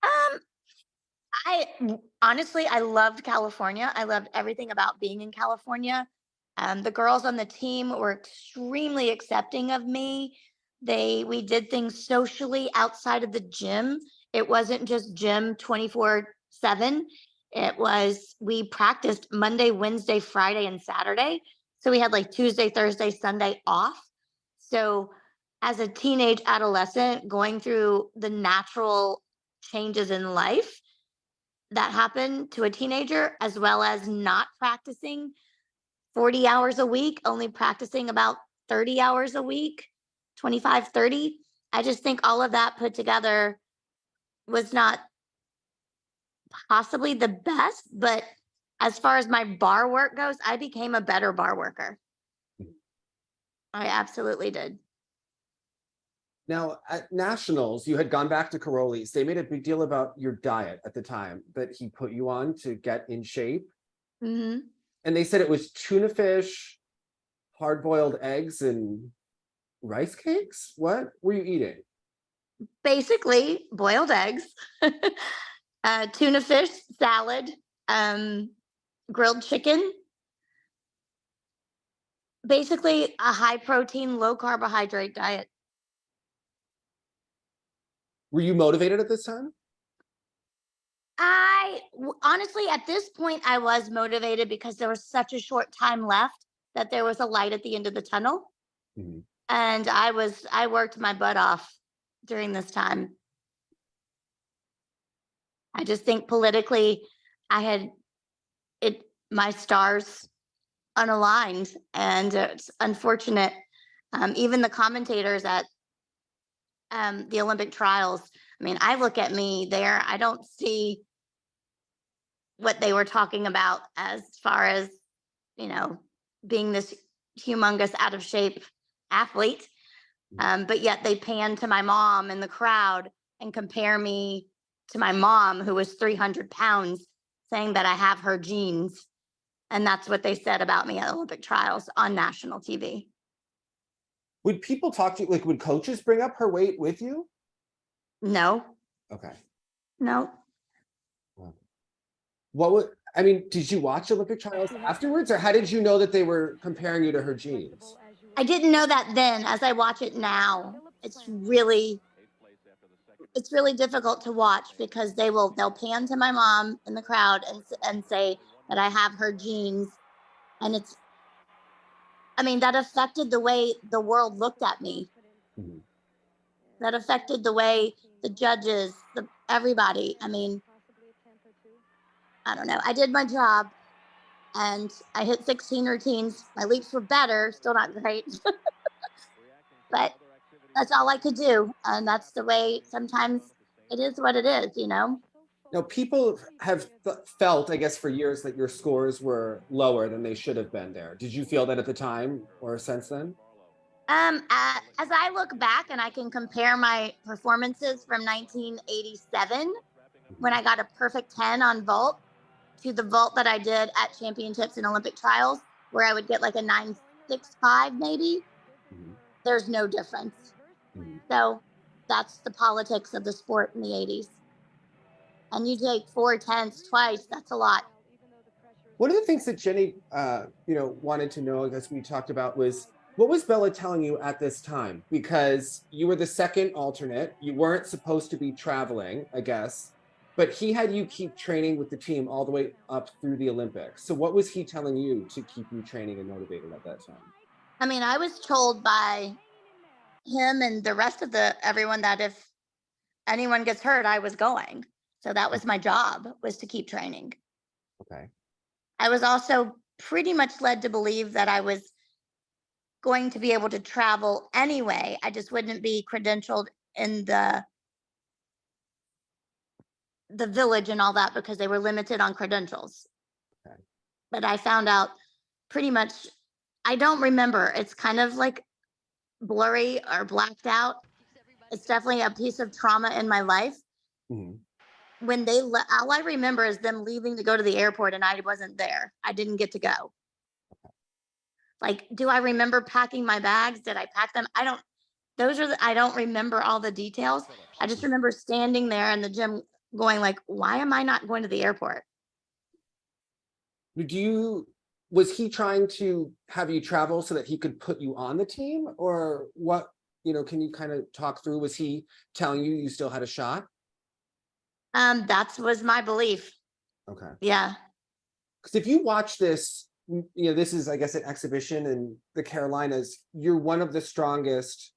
Speaker 1: Um, honestly, I loved California. I loved everything about being in California. The girls on the team were extremely accepting of me. We did things socially outside of the gym. It wasn't just gym 24/7. We practiced Monday, Wednesday, Friday, and Saturday. So we had like Tuesday, Thursday, Sunday off. So as a teenage adolescent going through the natural changes in life that happen to a teenager, as well as not practicing 40 hours a week, only practicing about 30 hours a week, 25, 30. I just think all of that put together was not possibly the best, but as far as my bar work goes, I became a better bar worker. I absolutely did.
Speaker 2: Now, at nationals, you had gone back to Karolyis. They made a big deal about your diet at the time that he put you on to get in shape.
Speaker 1: Hmm.
Speaker 2: And they said it was tuna fish, hard-boiled eggs, and rice cakes. What were you eating?
Speaker 1: Basically, boiled eggs, tuna fish salad, grilled chicken. Basically, a high protein, low carbohydrate diet.
Speaker 2: Were you motivated at this time?
Speaker 1: Honestly, at this point, I was motivated because there was such a short time left that there was a light at the end of the tunnel.
Speaker 2: Mhm.
Speaker 1: And I worked my butt off during this time. I just think politically, I had my stars unaligned, and it's unfortunate. Even the commentators at the Olympic trials, I mean, I look at me there, I don't see what they were talking about as far as, you know, being this humongous out of shape athlete. But yet they pan to my mom in the crowd and compare me to my mom, who was 300 pounds, saying that I have her genes. And that's what they said about me at Olympic trials on national TV.
Speaker 2: Would people talk to you, like, would coaches bring up her weight with you?
Speaker 1: No,
Speaker 2: Okay.
Speaker 1: no.
Speaker 2: What would, I mean, did you watch Olympic trials afterwards, or how did you know that they were comparing you to her genes?
Speaker 1: I didn't know that then. As I watch it now, it's really difficult to watch because they'll pan to my mom in the crowd and say that I have her genes, and I mean, that affected the way the world looked at me.
Speaker 2: Mhm.
Speaker 1: That affected the way the judges, everybody. I mean, I don't know. I did my job and I hit 16 routines. My leaps were better, still not great, but that's all I could do. And that's the way sometimes it is what it is, you know?
Speaker 2: Now, people have felt, I guess, for years that your scores were lower than they should have been there. Did you feel that at the time or since then?
Speaker 1: As I look back and I can compare my performances from 1987 when I got a perfect 10 on vault to the vault that I did at championships and Olympic trials, where I would get like a 9.65 maybe,
Speaker 2: Mhm.
Speaker 1: there's no difference.
Speaker 2: Mhm.
Speaker 1: So that's the politics of the sport in the 80s. And you take 4 tenths twice, that's a lot.
Speaker 2: One of the things that Jenny, wanted to know, I guess we talked about, was what was Bela telling you at this time? Because you were the second alternate, you weren't supposed to be traveling, I guess, but he had you keep training with the team all the way up through the Olympics. So what was he telling you to keep you training and motivated at that time?
Speaker 1: I mean, I was told by him and the rest of everyone that if anyone gets hurt, I was going. So that was my job, was to keep training.
Speaker 2: Okay.
Speaker 1: I was also pretty much led to believe that I was going to be able to travel anyway. I just wouldn't be credentialed in the village and all that because they were limited on credentials.
Speaker 2: Okay.
Speaker 1: But I found out pretty much, I don't remember. It's kind of like blurry or blacked out. It's definitely a piece of trauma in my life.
Speaker 2: Mhm.
Speaker 1: When all I remember is them leaving to go to the airport and I wasn't there. I didn't get to go. Like, do I remember packing my bags? Did I pack them? I don't remember all the details. I just remember standing there in the gym going like, why am I not going to the airport?
Speaker 2: Was he trying to have you travel so that he could put you on the team, or what? Can you kind of talk through, was he telling you you still had a shot?
Speaker 1: That was my belief.
Speaker 2: Okay.
Speaker 1: Yeah.
Speaker 2: Because if you watch this, this is, I guess, an exhibition in the Carolinas, you're one of the strongest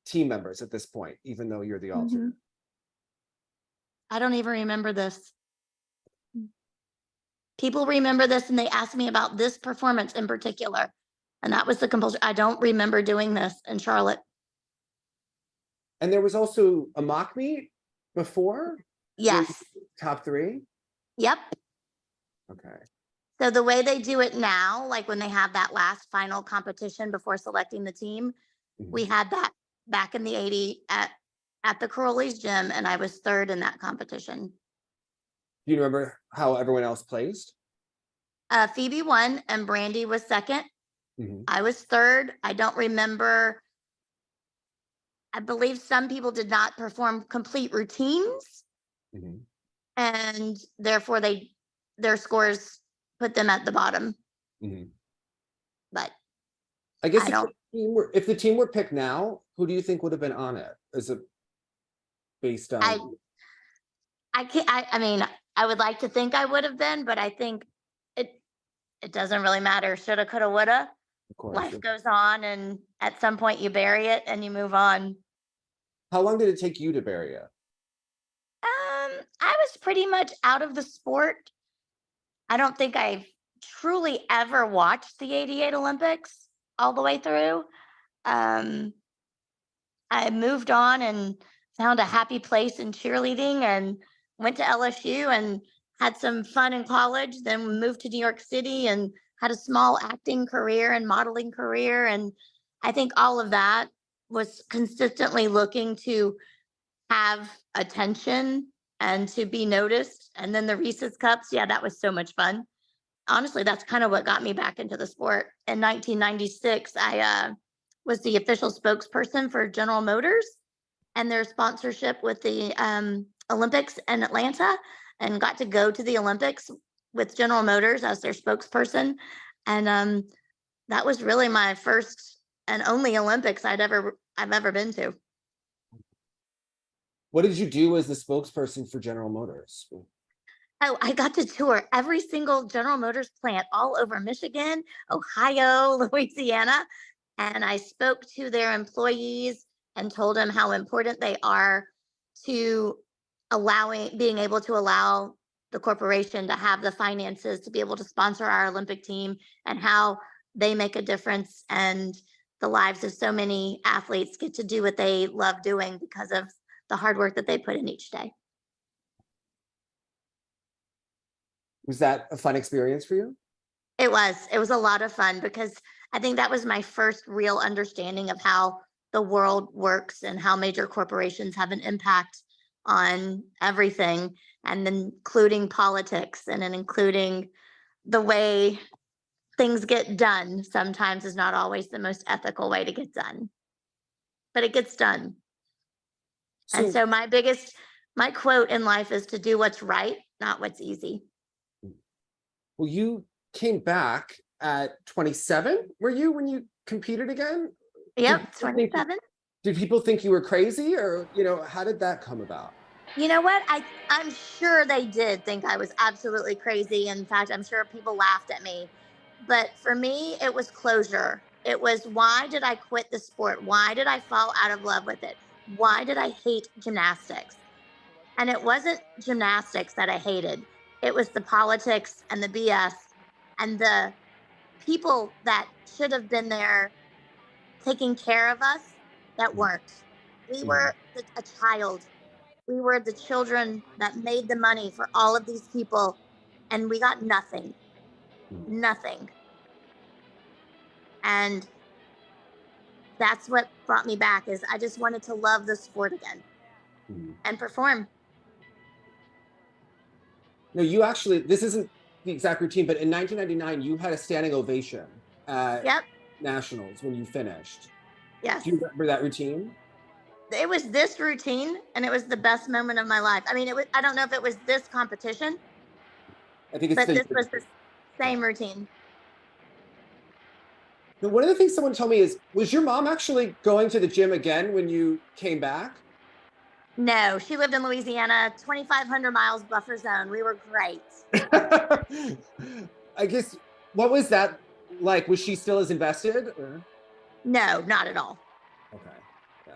Speaker 2: team members at this point, even though you're the alternate.
Speaker 1: I don't even remember this. People remember this and they ask me about this performance in particular. And that was the compulsion. I don't remember doing this in Charlotte.
Speaker 2: And there was also a mock meet before?
Speaker 1: Yes.
Speaker 2: Top 3?
Speaker 1: Yep.
Speaker 2: Okay.
Speaker 1: So the way they do it now, like when they have that last final competition before selecting the team, we had that back in the 80s at the Karolyis gym, and I was third in that competition.
Speaker 2: Do you remember how everyone else placed?
Speaker 1: Phoebe won and Brandy was second.
Speaker 2: Mhm.
Speaker 1: I was third. I don't remember. I believe some people did not perform complete routines,
Speaker 2: Mhm.
Speaker 1: and therefore their scores put them at the bottom.
Speaker 2: Mhm.
Speaker 1: But
Speaker 2: I guess
Speaker 1: I
Speaker 2: if the team were picked now, who do you think would have been on it? Is it based on?
Speaker 1: I can't. I mean, I would like to think I would have been, but I think it doesn't really matter. Shoulda, coulda, woulda.
Speaker 2: Of course.
Speaker 1: Life goes on, and at some point you bury it and you move on.
Speaker 2: How long did it take you to bury it?
Speaker 1: I was pretty much out of the sport. I don't think I've truly ever watched the '88 Olympics all the way through. Um, I moved on and found a happy place in cheerleading and went to LSU and had some fun in college, then moved to New York City and had a small acting career and modeling career. And I think all of that was consistently looking to have attention and to be noticed. And then the Reese's Cups, yeah, that was so much fun. Honestly, that's kind of what got me back into the sport. In 1996, I was the official spokesperson for General Motors and their sponsorship with the Olympics in Atlanta, and got to go to the Olympics with General Motors as their spokesperson. And that was really my first and only Olympics I've ever been to.
Speaker 2: What did you do as the spokesperson for General Motors?
Speaker 1: Oh, I got to tour every single General Motors plant all over Michigan, Ohio, Louisiana, and I spoke to their employees and told them how important they are to being able to allow the corporation to have the finances to be able to sponsor our Olympic team, and how they make a difference, and the lives of so many athletes get to do what they love doing because of the hard work that they put in each day.
Speaker 2: Was that a fun experience for you?
Speaker 1: It was a lot of fun, because I think that was my first real understanding of how the world works and how major corporations have an impact on everything, and then including politics, and then including the way things get done sometimes is not always the most ethical way to get done, but it gets done. And so my quote in life is to do what's right, not what's easy.
Speaker 2: Well, you came back at 27, were you, when you competed again?
Speaker 1: Yep, 27.
Speaker 2: Did people think you were crazy, or, how did that come about?
Speaker 1: You know what? I'm sure they did think I was absolutely crazy. In fact, I'm sure people laughed at me. But for me, it was closure. It was, why did I quit the sport? Why did I fall out of love with it? Why did I hate gymnastics? And it wasn't gymnastics that I hated. It was the politics and the BS and the people that should have been there taking care of us that weren't. We were a child. We were the children that made the money for all of these people, and we got nothing. Nothing. And that's what brought me back, is I just wanted to love the sport again and perform.
Speaker 2: No, you actually, this isn't the exact routine, but in 1999, you had a standing ovation at Nationals when you finished.
Speaker 1: Yes.
Speaker 2: Do you remember that routine?
Speaker 1: It was this routine, and it was the best moment of my life. I mean, I don't know if it was this competition,
Speaker 2: I think it's
Speaker 1: but this was the same routine.
Speaker 2: Now, one of the things someone told me is, was your mom actually going to the gym again when you came back?
Speaker 1: No, she lived in Louisiana, 2,500 miles buffer zone. We were great.
Speaker 2: I guess, what was that like? Was she still as invested? Or?
Speaker 1: No, not at all.
Speaker 2: Okay. Yeah.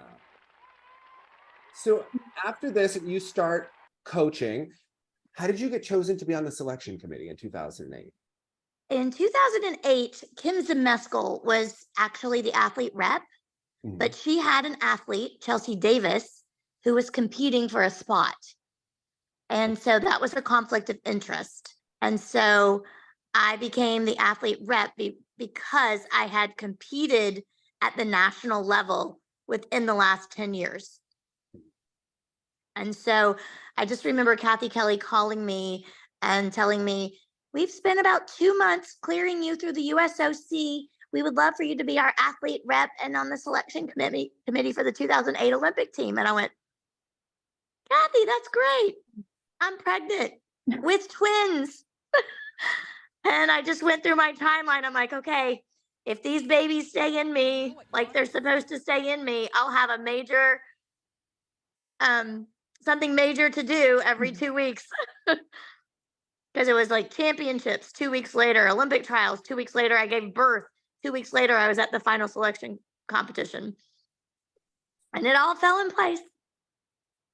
Speaker 2: So after this, you start coaching. How did you get chosen to be on the selection committee in 2008?
Speaker 1: In 2008, Kim Zemeskel was actually the athlete rep, but she had an athlete, Chelsea Davis, who was competing for a spot. And so that was a conflict of interest. And so I became the athlete rep because I had competed at the national level within the last 10 years. And so I just remember Kathy Kelly calling me and telling me, we've spent about 2 months clearing you through the USOC. We would love for you to be our athlete rep and on the selection committee for the 2008 Olympic team. And I went, Kathy, that's great. I'm pregnant with twins. And I just went through my timeline. I'm like, okay, if these babies stay in me like they're supposed to stay in me, I'll have a major, something major to do every 2 weeks. Because it was like championships 2 weeks later, Olympic trials 2 weeks later, I gave birth. 2 weeks later, I was at the final selection competition. And it all fell in place.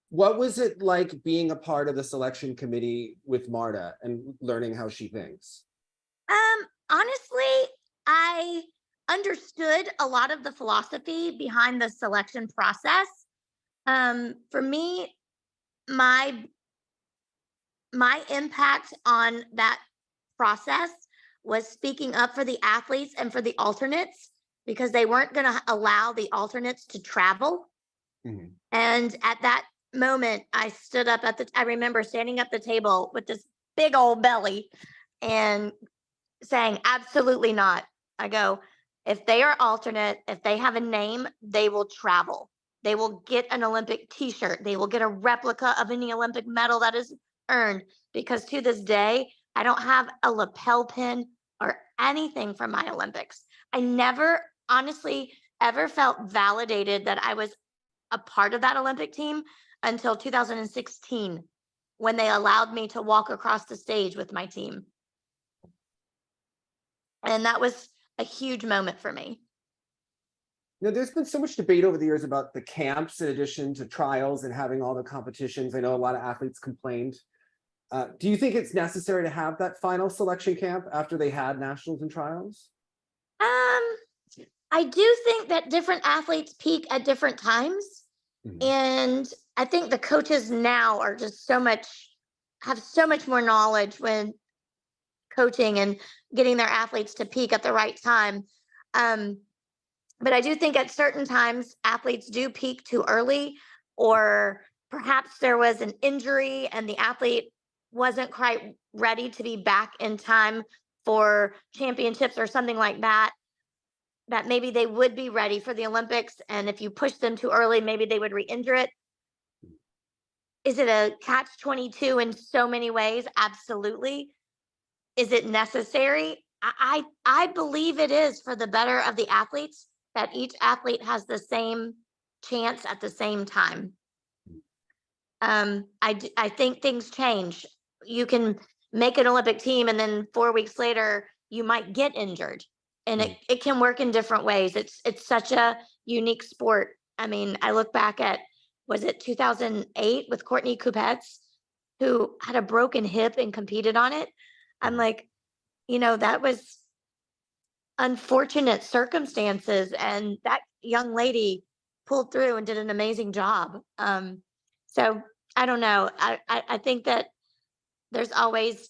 Speaker 2: What was it like being a part of the selection committee with Marta and learning how she thinks?
Speaker 1: Honestly, I understood a lot of the philosophy behind the selection process. For me, my impact on that process was speaking up for the athletes and for the alternates, because they weren't going to allow the alternates to travel. And at that moment, I stood up I remember standing up the table with this big old belly and saying, absolutely not. I go, If they are alternate, if they have a name, they will travel. They will get an Olympic t-shirt. They will get a replica of any Olympic medal that is earned, because to this day, I don't have a lapel pin or anything from my Olympics. I never honestly ever felt validated that I was a part of that Olympic team until 2016, when they allowed me to walk across the stage with my team. And that was a huge moment for me.
Speaker 2: Now, there's been so much debate over the years about the camps in addition to trials and having all the competitions. I know a lot of athletes complained. Do you think it's necessary to have that final selection camp after they had nationals and trials?
Speaker 1: I do think that different athletes peak at different times.
Speaker 2: Mhm.
Speaker 1: And I think the coaches now are just have so much more knowledge when coaching and getting their athletes to peak at the right time. But I do think at certain times athletes do peak too early, or perhaps there was an injury and the athlete wasn't quite ready to be back in time for championships or something like that, that maybe they would be ready for the Olympics. And if you push them too early, maybe they would re-injure it. Is it a catch-22 in so many ways? Absolutely. Is it necessary? I believe it is, for the better of the athletes, that each athlete has the same chance at the same time. I think things change. You can make an Olympic team and then 4 weeks later you might get injured, and it can work in different ways. It's such a unique sport. I mean, I look back at, was it 2008 with Courtney Kupets, who had a broken hip and competed on it. I'm like, that was unfortunate circumstances, and that young lady pulled through and did an amazing job. So I don't know. I think that there's always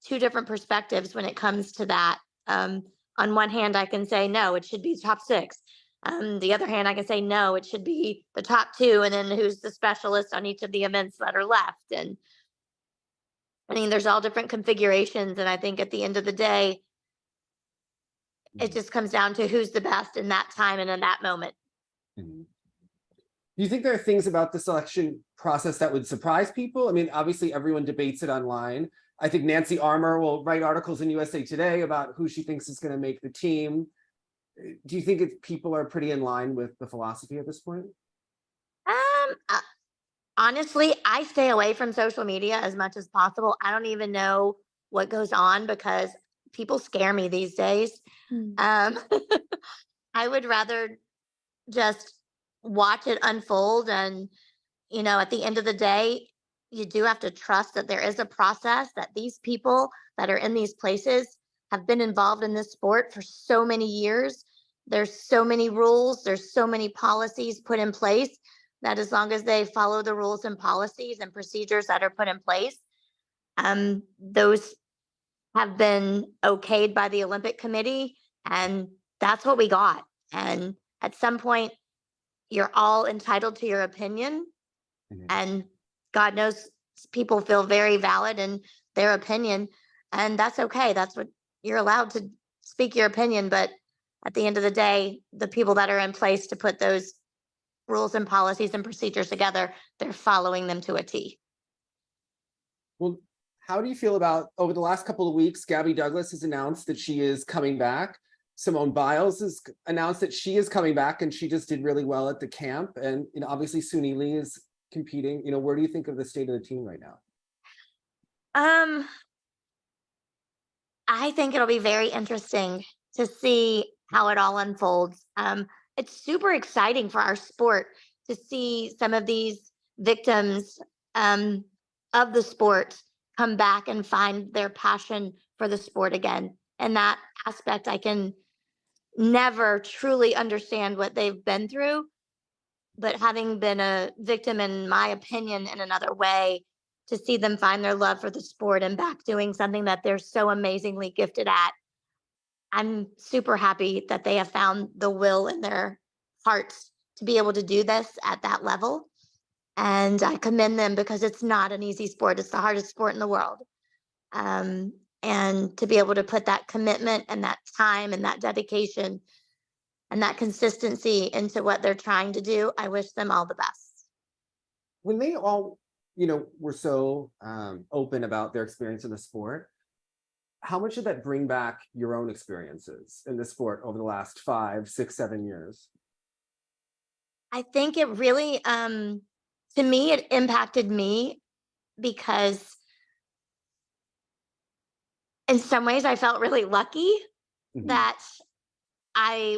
Speaker 1: two different perspectives when it comes to that. On one hand, I can say, no, it should be top six. The other hand, I can say, no, it should be the top two, and then who's the specialist on each of the events that are left. And I mean, there's all different configurations. And I think at the end of the day, it just comes down to who's the best in that time and in that moment.
Speaker 2: Mhm. Do you think there are things about the selection process that would surprise people? I mean, obviously everyone debates it online. I think Nancy Armour will write articles in USA Today about who she thinks is going to make the team. Do you think people are pretty in line with the philosophy at this point?
Speaker 1: Honestly, I stay away from social media as much as possible. I don't even know what goes on, because people scare me these days. Um, I would rather just watch it unfold. And, at the end of the day, you do have to trust that there is a process, that these people that are in these places have been involved in this sport for so many years. There's so many rules, there's so many policies put in place, that as long as they follow the rules and policies and procedures that are put in place, those have been okayed by the Olympic Committee, and that's what we got. And at some point, you're all entitled to your opinion, and God knows people feel very valid in their opinion, and that's okay. That's what you're allowed to speak your opinion. But at the end of the day, the people that are in place to put those rules and policies and procedures together, they're following them to a T.
Speaker 2: Well, how do you feel about, over the last couple of weeks, Gabby Douglas has announced that she is coming back. Simone Biles has announced that she is coming back, and she just did really well at the camp. And obviously Suni Lee is competing. Where do you think of the state of the team right now?
Speaker 1: I think it'll be very interesting to see how it all unfolds. It's super exciting for our sport to see some of these victims of the sport come back and find their passion for the sport again. And that aspect, I can never truly understand what they've been through. But having been a victim, in my opinion, in another way, to see them find their love for the sport and back doing something that they're so amazingly gifted at, I'm super happy that they have found the will in their hearts to be able to do this at that level. And I commend them, because it's not an easy sport. It's the hardest sport in the world. And and to be able to put that commitment and that time and that dedication and that consistency into what they're trying to do. I wish them all the best.
Speaker 2: When they all, were so open about their experience in the sport, how much did that bring back your own experiences in the sport over the last 5, 6, 7 years?
Speaker 1: I think it really, to me, it impacted me because in some ways I felt really lucky
Speaker 2: Mhm.
Speaker 1: that I,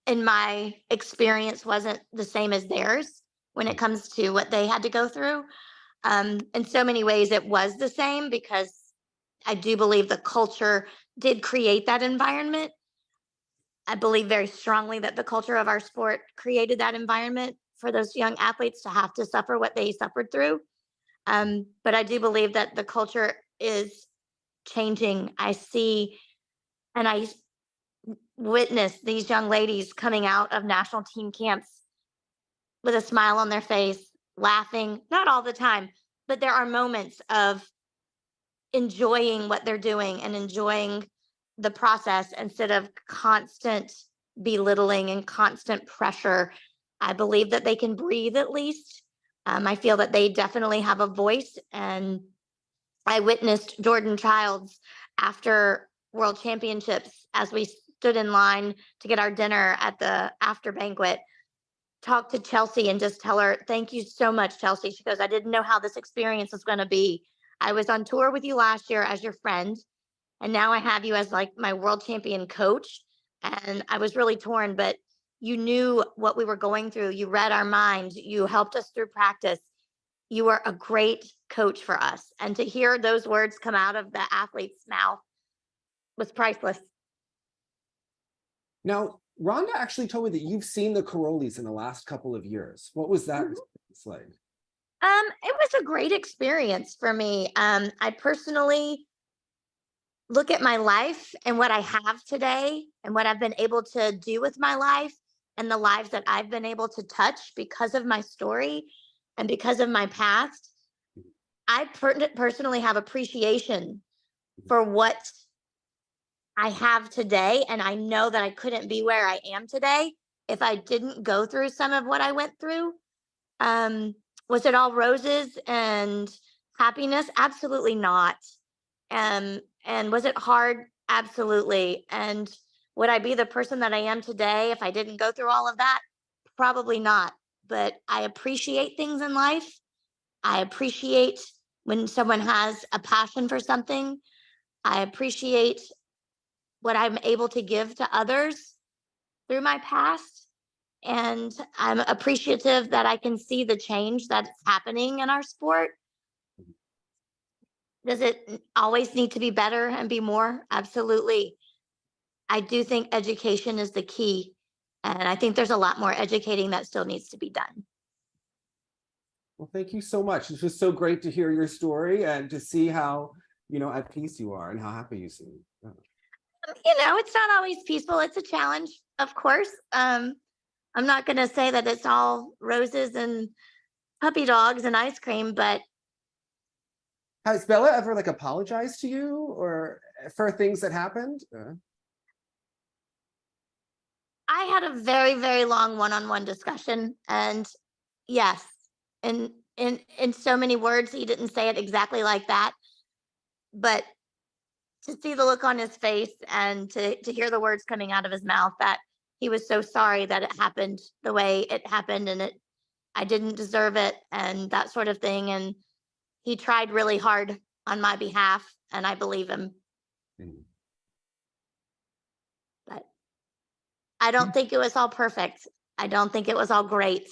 Speaker 1: in my experience, wasn't the same as theirs when it comes to what they had to go through. In so many ways, it was the same because I do believe the culture did create that environment. I believe very strongly that the culture of our sport created that environment for those young athletes to have to suffer what they suffered through. But I do believe that the culture is changing. I see and I witness these young ladies coming out of national team camps with a smile on their face, laughing, not all the time, but there are moments of enjoying what they're doing and enjoying the process instead of constant belittling and constant pressure. I believe that they can breathe at least. I feel that they definitely have a voice. And I witnessed Jordan Childs after World Championships as we stood in line to get our dinner at the after banquet, talk to Chelsea and just tell her, "Thank you so much, Chelsea." She goes, "I didn't know how this experience was going to be. I was on tour with you last year as your friend, and now I have you as like my world champion coach. And I was really torn, but you knew what we were going through. You read our minds. You helped us through practice. You were a great coach for us." And to hear those words come out of the athlete's mouth was priceless.
Speaker 2: Now, Rhonda actually told me that you've seen the Karolyis in the last couple of years. What was that experience like?
Speaker 1: It was a great experience for me. I personally look at my life and what I have today and what I've been able to do with my life and the lives that I've been able to touch because of my story and because of my past. I personally have appreciation for what I have today. And I know that I couldn't be where I am today if I didn't go through some of what I went through. Um, was it all roses and happiness? Absolutely not. And was it hard? Absolutely. And would I be the person that I am today if I didn't go through all of that? Probably not. But I appreciate things in life. I appreciate when someone has a passion for something. I appreciate what I'm able to give to others through my past. And I'm appreciative that I can see the change that's happening in our sport. Does it always need to be better and be more? Absolutely. I do think education is the key. And I think there's a lot more educating that still needs to be done.
Speaker 2: Well, thank you so much. It's just so great to hear your story and to see how, at peace you are and how happy you seem. Yeah.
Speaker 1: It's not always peaceful. It's a challenge, of course. I'm not going to say that it's all roses and puppy dogs and ice cream, but
Speaker 2: Has Bela ever apologized to you or for things that happened?
Speaker 1: I had a very, very long one-on-one discussion, and yes, in so many words, he didn't say it exactly like that, but to see the look on his face and to hear the words coming out of his mouth that he was so sorry that it happened the way it happened and I didn't deserve it and that sort of thing. And he tried really hard on my behalf, and I believe him.
Speaker 2: Mhm.
Speaker 1: But I don't think it was all perfect. I don't think it was all great,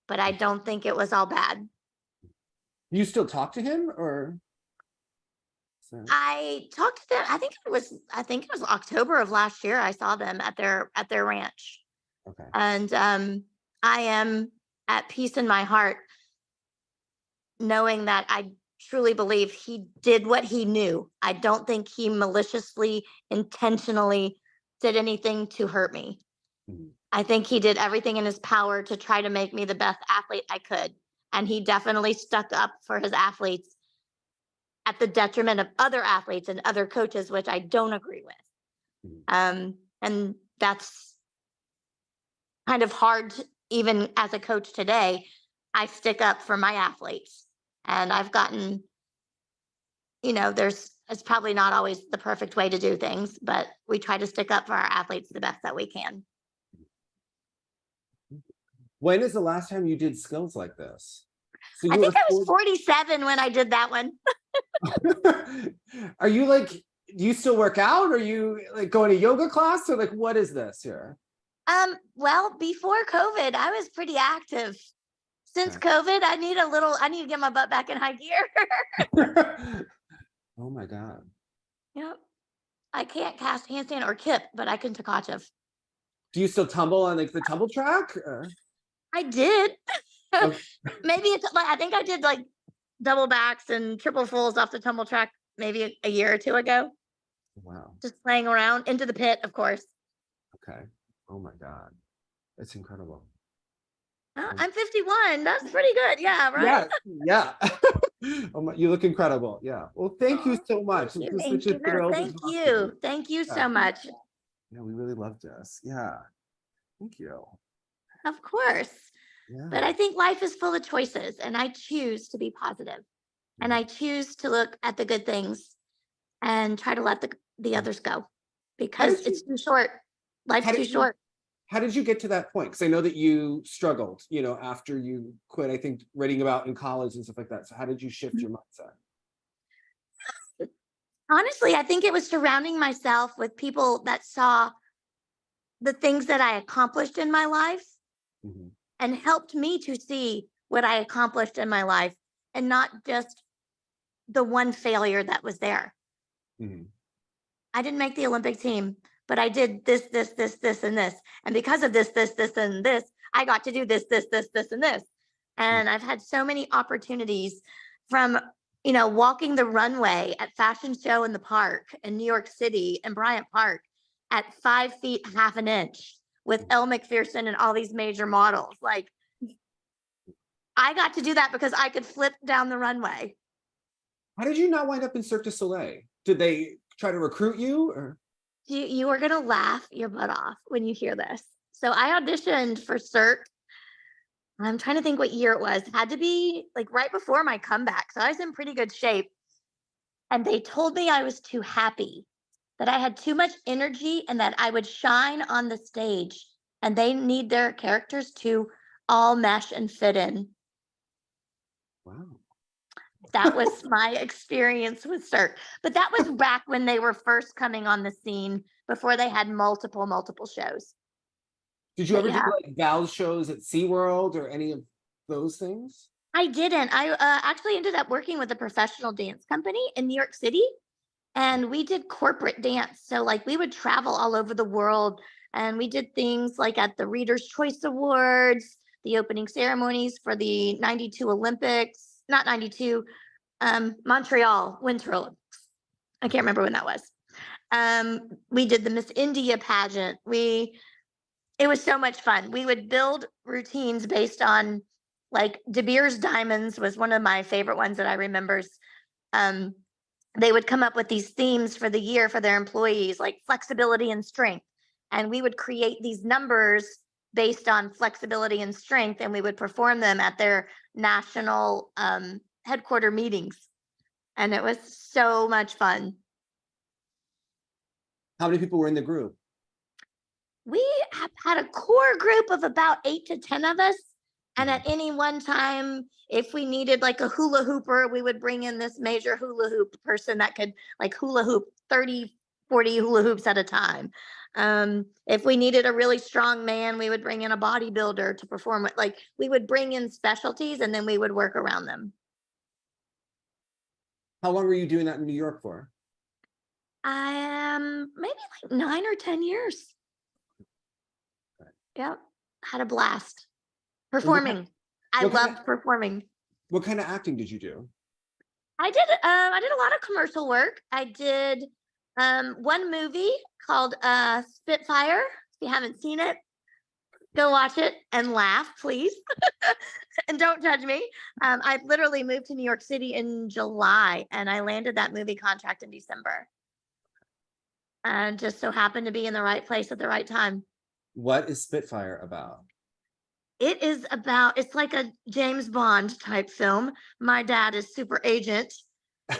Speaker 1: but I don't think it was all bad.
Speaker 2: You still talk to him or?
Speaker 1: I talked to them. I think it was October of last year. I saw them at their ranch,
Speaker 2: Okay.
Speaker 1: and I am at peace in my heart, knowing that I truly believe he did what he knew. I don't think he maliciously, intentionally did anything to hurt me.
Speaker 2: Mhm.
Speaker 1: I think he did everything in his power to try to make me the best athlete I could. And he definitely stuck up for his athletes at the detriment of other athletes and other coaches, which I don't agree with. And that's kind of hard, even as a coach today. I stick up for my athletes, and I've gotten, it's probably not always the perfect way to do things, but we try to stick up for our athletes the best that we can.
Speaker 2: When is the last time you did skills like this? So
Speaker 1: I think I was 47 when I did that one.
Speaker 2: Are you like, do you still work out? Are you like going to yoga class, or like, what is this here?
Speaker 1: Well, before COVID, I was pretty active. Since COVID, I need to get my butt back in high gear.
Speaker 2: Oh my God.
Speaker 1: Yep. I can't cast handstand or kip, but I can Takachev.
Speaker 2: Do you still tumble on like the tumble track?
Speaker 1: I did.
Speaker 2: Okay.
Speaker 1: Maybe it's like, I think I did like double backs and triple fulls off the tumble track maybe a year or two ago.
Speaker 2: Wow.
Speaker 1: Just playing around into the pit, of course.
Speaker 2: Okay. Oh my God. That's incredible.
Speaker 1: I'm 51. That's pretty good. Yeah, right?
Speaker 2: Yeah. Oh my, you look incredible. Yeah. Well, thank you so much.
Speaker 1: Thank
Speaker 2: It's
Speaker 1: you.
Speaker 2: such a thrill to
Speaker 1: Thank
Speaker 2: talk to
Speaker 1: you. Thank you so much.
Speaker 2: Yeah, we really loved this. Yeah. Thank you.
Speaker 1: Of course.
Speaker 2: Yeah.
Speaker 1: But I think life is full of choices, and I choose to be positive. And I choose to look at the good things and try to let the others go, because it's too short. Life's too short.
Speaker 2: How did you get to that point? Because I know that you struggled, after you quit, I think, writing about in college and stuff like that. So how did you shift your mindset?
Speaker 1: Honestly, I think it was surrounding myself with people that saw the things that I accomplished in my life and helped me to see what I accomplished in my life, and not just the one failure that was there. I didn't make the Olympic team, but I did this, and this. And because of this, and this, I got to do this, and this. And I've had so many opportunities, from, walking the runway at fashion show in the park in New York City and Bryant Park at 5 feet, half an inch with Elle McPherson and all these major models. Like, I got to do that because I could flip down the runway.
Speaker 2: How did you not wind up in Cirque du Soleil? Did they try to recruit you, or?
Speaker 1: You are going to laugh your butt off when you hear this. So I auditioned for Cirque. I'm trying to think what year it was. It had to be like right before my comeback. So I was in pretty good shape. And they told me I was too happy, that I had too much energy, and that I would shine on the stage. And they need their characters to all mesh and fit in.
Speaker 2: Wow.
Speaker 1: That was my experience with Cirque. But that was back when they were first coming on the scene, before they had multiple shows.
Speaker 2: Did you ever do like Val's shows at SeaWorld or any of those things?
Speaker 1: I didn't. I actually ended up working with a professional dance company in New York City, and we did corporate dance. So like we would travel all over the world, and we did things like at the Reader's Choice Awards, the opening ceremonies for the 92 Olympics, not 92, Montreal Winter Olympics. I can't remember when that was. We did the Miss India pageant. It was so much fun. We would build routines based on, like, De Beers Diamonds was one of my favorite ones that I remember. They would come up with these themes for the year for their employees, like flexibility and strength. And we would create these numbers based on flexibility and strength, and we would perform them at their national headquarter meetings. And it was so much fun.
Speaker 2: How many people were in the group?
Speaker 1: We have had a core group of about 8 to 10 of us. And at any one time, if we needed like a hula hooper, we would bring in this major hula hoop person that could like hula hoop 30, 40 hula hoops at a time. If we needed a really strong man, we would bring in a bodybuilder to perform it. Like, we would bring in specialties, and then we would work around them.
Speaker 2: How long were you doing that in New York for?
Speaker 1: I am maybe like 9 or 10 years. Yep. Had a blast performing. I loved performing.
Speaker 2: What kind of acting did you do?
Speaker 1: I did a lot of commercial work. I did one movie called Spitfire. If you haven't seen it, Go watch it and laugh, please. And don't judge me. I literally moved to New York City in July and I landed that movie contract in December. And just so happened to be in the right place at the right time.
Speaker 2: What is Spitfire about?
Speaker 1: It is about, it's like a James Bond type film. My dad is super agent,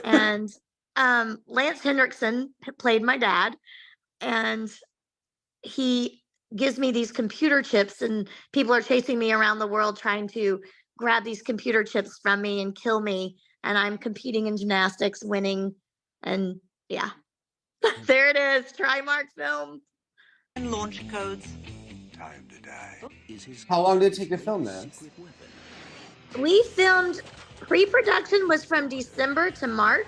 Speaker 1: and Lance Hendrickson played my dad, and he gives me these computer chips, and people are chasing me around the world trying to grab these computer chips from me and kill me. And I'm competing in gymnastics, winning, and yeah, there it is. Trademark film.
Speaker 5: And launch codes.
Speaker 6: Time to die.
Speaker 2: How long did it take to film this?
Speaker 1: We filmed, pre-production was from December to March.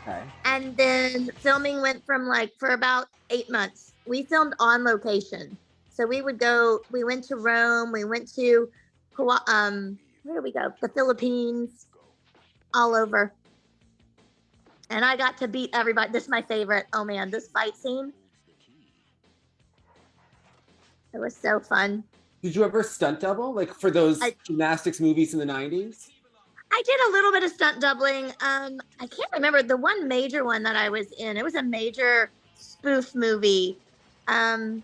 Speaker 2: Okay.
Speaker 1: And then filming went from for about 8 months. We filmed on location. So we went to Rome, we went to, where did we go? The Philippines, all over. And I got to beat everybody. This is my favorite. Oh man, this fight scene. It was so fun.
Speaker 2: Did you ever stunt double? Like for those gymnastics movies in the 90s?
Speaker 1: I did a little bit of stunt doubling. I can't remember the one major one that I was in. It was a major spoof movie. I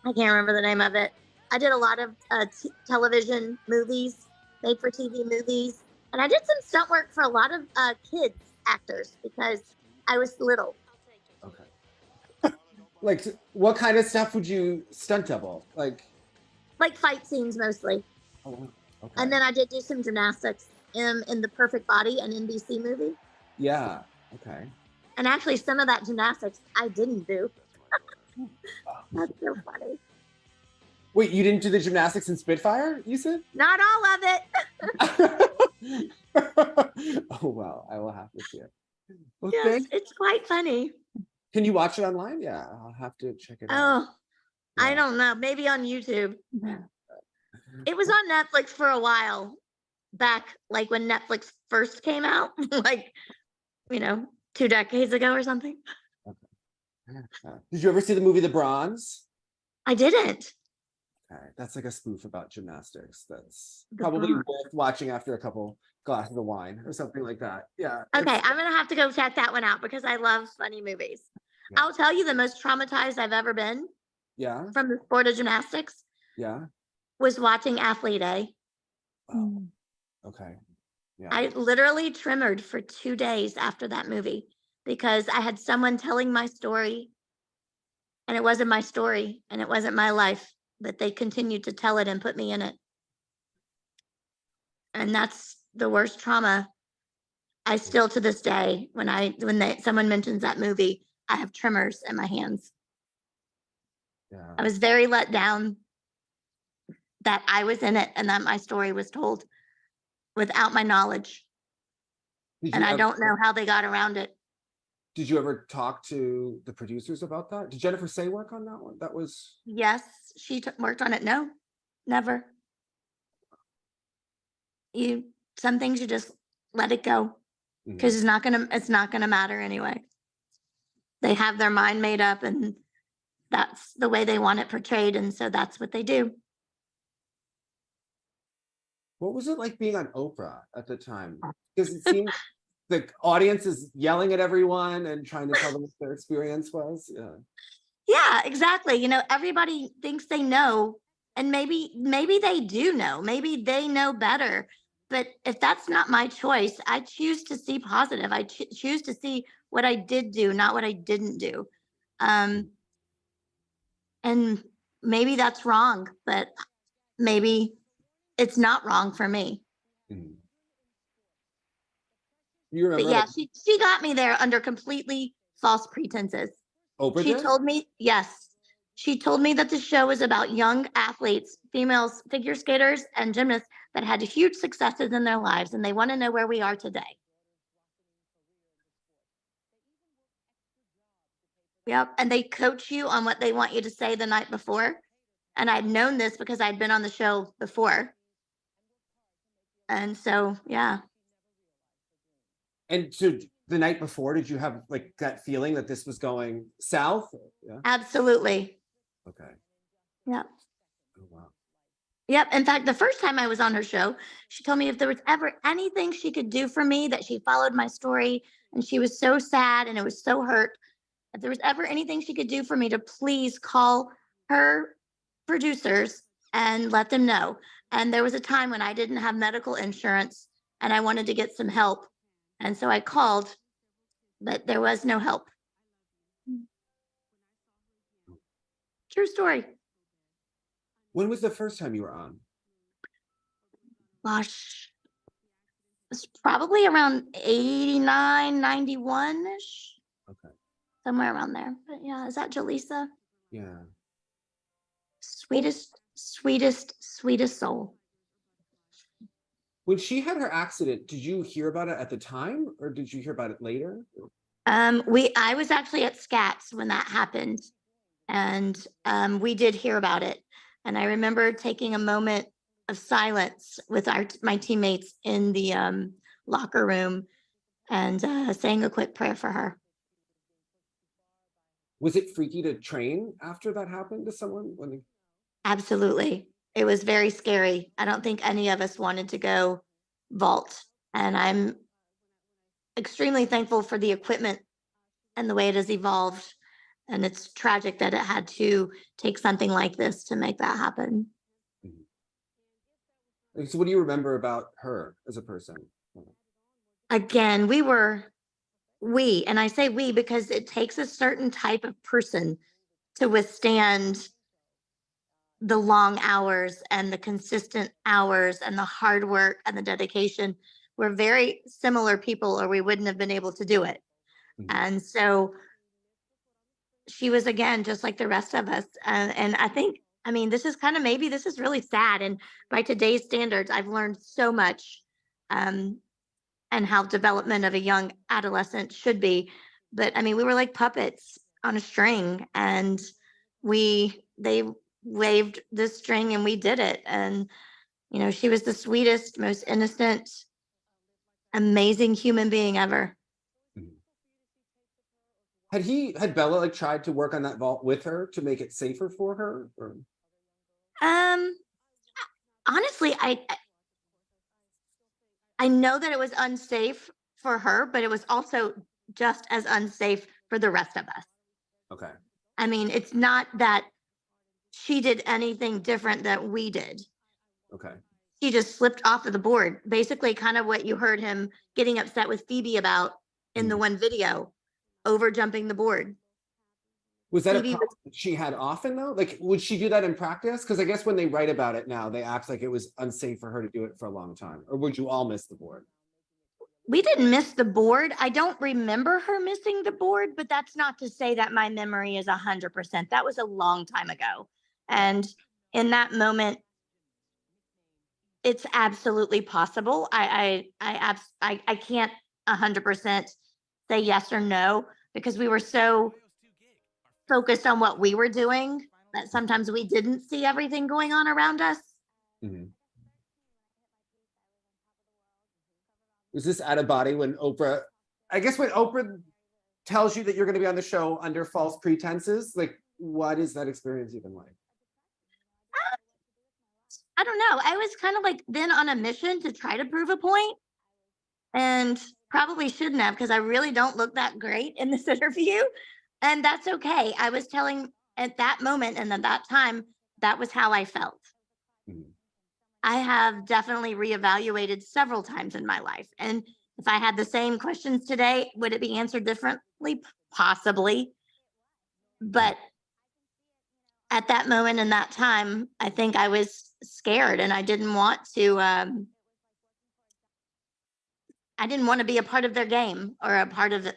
Speaker 1: can't remember the name of it. I did a lot of television movies, made for TV movies. And I did some stunt work for a lot of kids actors because I was little.
Speaker 2: Okay. Like what kind of stuff would you stunt double? Like
Speaker 1: fight scenes mostly.
Speaker 2: Oh, okay.
Speaker 1: And then I did do some gymnastics in The Perfect Body, an NBC movie.
Speaker 2: Yeah. Okay.
Speaker 1: And actually some of that gymnastics I didn't do. That's so funny.
Speaker 2: Wait, you didn't do the gymnastics in Spitfire, you said?
Speaker 1: Not all of it.
Speaker 2: Oh, wow. I will have to see it. Well,
Speaker 1: Yes, it's quite funny.
Speaker 2: Can you watch it online? Yeah, I'll have to check it out.
Speaker 1: Oh, I
Speaker 2: Yeah.
Speaker 1: don't know. Maybe on YouTube. It was on Netflix for a while back, when Netflix first came out, 2 decades ago or something.
Speaker 2: Did you ever see the movie The Bronze?
Speaker 1: I didn't.
Speaker 2: Okay, that's like a spoof about gymnastics. That's
Speaker 1: The
Speaker 2: probably
Speaker 1: Bronze.
Speaker 2: worth watching after a couple glasses of wine or something like that. Yeah.
Speaker 1: Okay, I'm going to have to go check that one out because I love funny movies.
Speaker 2: Yeah.
Speaker 1: I'll tell you the most traumatized I've ever been
Speaker 2: Yeah.
Speaker 1: from the sport of gymnastics
Speaker 2: Yeah.
Speaker 1: was watching Athlete A.
Speaker 2: Oh, okay. Yeah.
Speaker 1: I literally tremored for 2 days after that movie because I had someone telling my story and it wasn't my story and it wasn't my life, but they continued to tell it and put me in it. And that's the worst trauma. I still to this day, when someone mentions that movie, I have tremors in my hands.
Speaker 2: Yeah.
Speaker 1: I was very let down that I was in it and that my story was told without my knowledge.
Speaker 2: Did
Speaker 1: And
Speaker 2: you
Speaker 1: I
Speaker 2: ever-
Speaker 1: don't know how they got around it.
Speaker 2: Did you ever talk to the producers about that? Did Jennifer Say work on that one? That was.
Speaker 1: Yes, she worked on it. No, never. Some things you just let it go because it's not gonna matter anyway. They have their mind made up and that's the way they want it portrayed. And so that's what they do.
Speaker 2: What was it like being on Oprah at the time? Because it seemed the audience is yelling at everyone and trying to tell them what their experience was. Yeah.
Speaker 1: Yeah, exactly. Everybody thinks they know, and maybe they do know. Maybe they know better. But if that's not my choice, I choose to see positive. I choose to see what I did do, not what I didn't do. And maybe that's wrong, but maybe it's not wrong for me.
Speaker 2: Mhm. You remember?
Speaker 1: But yeah,
Speaker 2: like,
Speaker 1: she got me there under completely false pretenses.
Speaker 2: Oprah
Speaker 1: She
Speaker 2: did?
Speaker 1: told me, yes. She told me that the show was about young athletes, females, figure skaters, and gymnasts that had huge successes in their lives, and they want to know where we are today. Yep. And they coach you on what they want you to say the night before. And I'd known this because I'd been on the show before. And so, yeah.
Speaker 2: And so the night before, did you have like that feeling that this was going south? Yeah.
Speaker 1: Absolutely.
Speaker 2: Okay.
Speaker 1: Yeah.
Speaker 2: Oh, wow.
Speaker 1: Yep. In fact, the first time I was on her show, she told me if there was ever anything she could do for me, that she followed my story and she was so sad and it was so hurt. If there was ever anything she could do for me, to please call her producers and let them know. And there was a time when I didn't have medical insurance and I wanted to get some help. And so I called, but there was no help. True story.
Speaker 2: When was the first time you were on?
Speaker 1: Gosh, it's probably around 89, 91-ish,
Speaker 2: Okay.
Speaker 1: somewhere around there. But yeah, is that Jaleesa?
Speaker 2: Yeah.
Speaker 1: Sweetest, sweetest, sweetest soul.
Speaker 2: When she had her accident, did you hear about it at the time or did you hear about it later?
Speaker 1: I was actually at SCATS when that happened, and we did hear about it. And I remember taking a moment of silence with my teammates in the locker room and saying a quick prayer for her.
Speaker 2: Was it freaky to train after that happened to someone?
Speaker 1: Absolutely. It was very scary. I don't think any of us wanted to go vault. And I'm extremely thankful for the equipment and the way it has evolved. And it's tragic that it had to take something like this to make that happen.
Speaker 2: So what do you remember about her as a person?
Speaker 1: Again, and I say we because it takes a certain type of person to withstand the long hours and the consistent hours and the hard work and the dedication. We're very similar people, or we wouldn't have been able to do it. And so she was, again, just like the rest of us. And I mean, this is maybe this is really sad. And by today's standards, I've learned so much, and how development of a young adolescent should be. But I mean, we were like puppets on a string, and they waved this string and we did it. And, she was the sweetest, most innocent, amazing human being ever.
Speaker 2: Had Bela tried to work on that vault with her to make it safer for her? Or?
Speaker 1: Honestly, I know that it was unsafe for her, but it was also just as unsafe for the rest of us.
Speaker 2: Okay.
Speaker 1: I mean, it's not that she did anything different that we did.
Speaker 2: Okay.
Speaker 1: She just slipped off of the board. Basically, kind of what you heard him getting upset with Phoebe about in the one video, over jumping the board.
Speaker 2: Was that a problem she had often though? Like, would she do that in practice? Because I guess when they write about it now, they act like it was unsafe for her to do it for a long time. Or would you all miss the board?
Speaker 1: We didn't miss the board. I don't remember her missing the board, but that's not to say that my memory is 100%. That was a long time ago. And in that moment, it's absolutely possible. I can't 100% say yes or no, because we were so focused on what we were doing that sometimes we didn't see everything going on around us.
Speaker 2: Was this out of body when Oprah, I guess when Oprah tells you that you're going to be on the show under false pretenses, like what is that experience even like?
Speaker 1: I don't know. I was kind of like then on a mission to try to prove a point, and probably shouldn't have, because I really don't look that great in this interview. And that's okay. I was telling at that moment and at that time, that was how I felt. I have definitely reevaluated several times in my life. And if I had the same questions today, would it be answered differently? Possibly. But at that moment in that time, I think I was scared and I didn't want to be a part of their game or a part of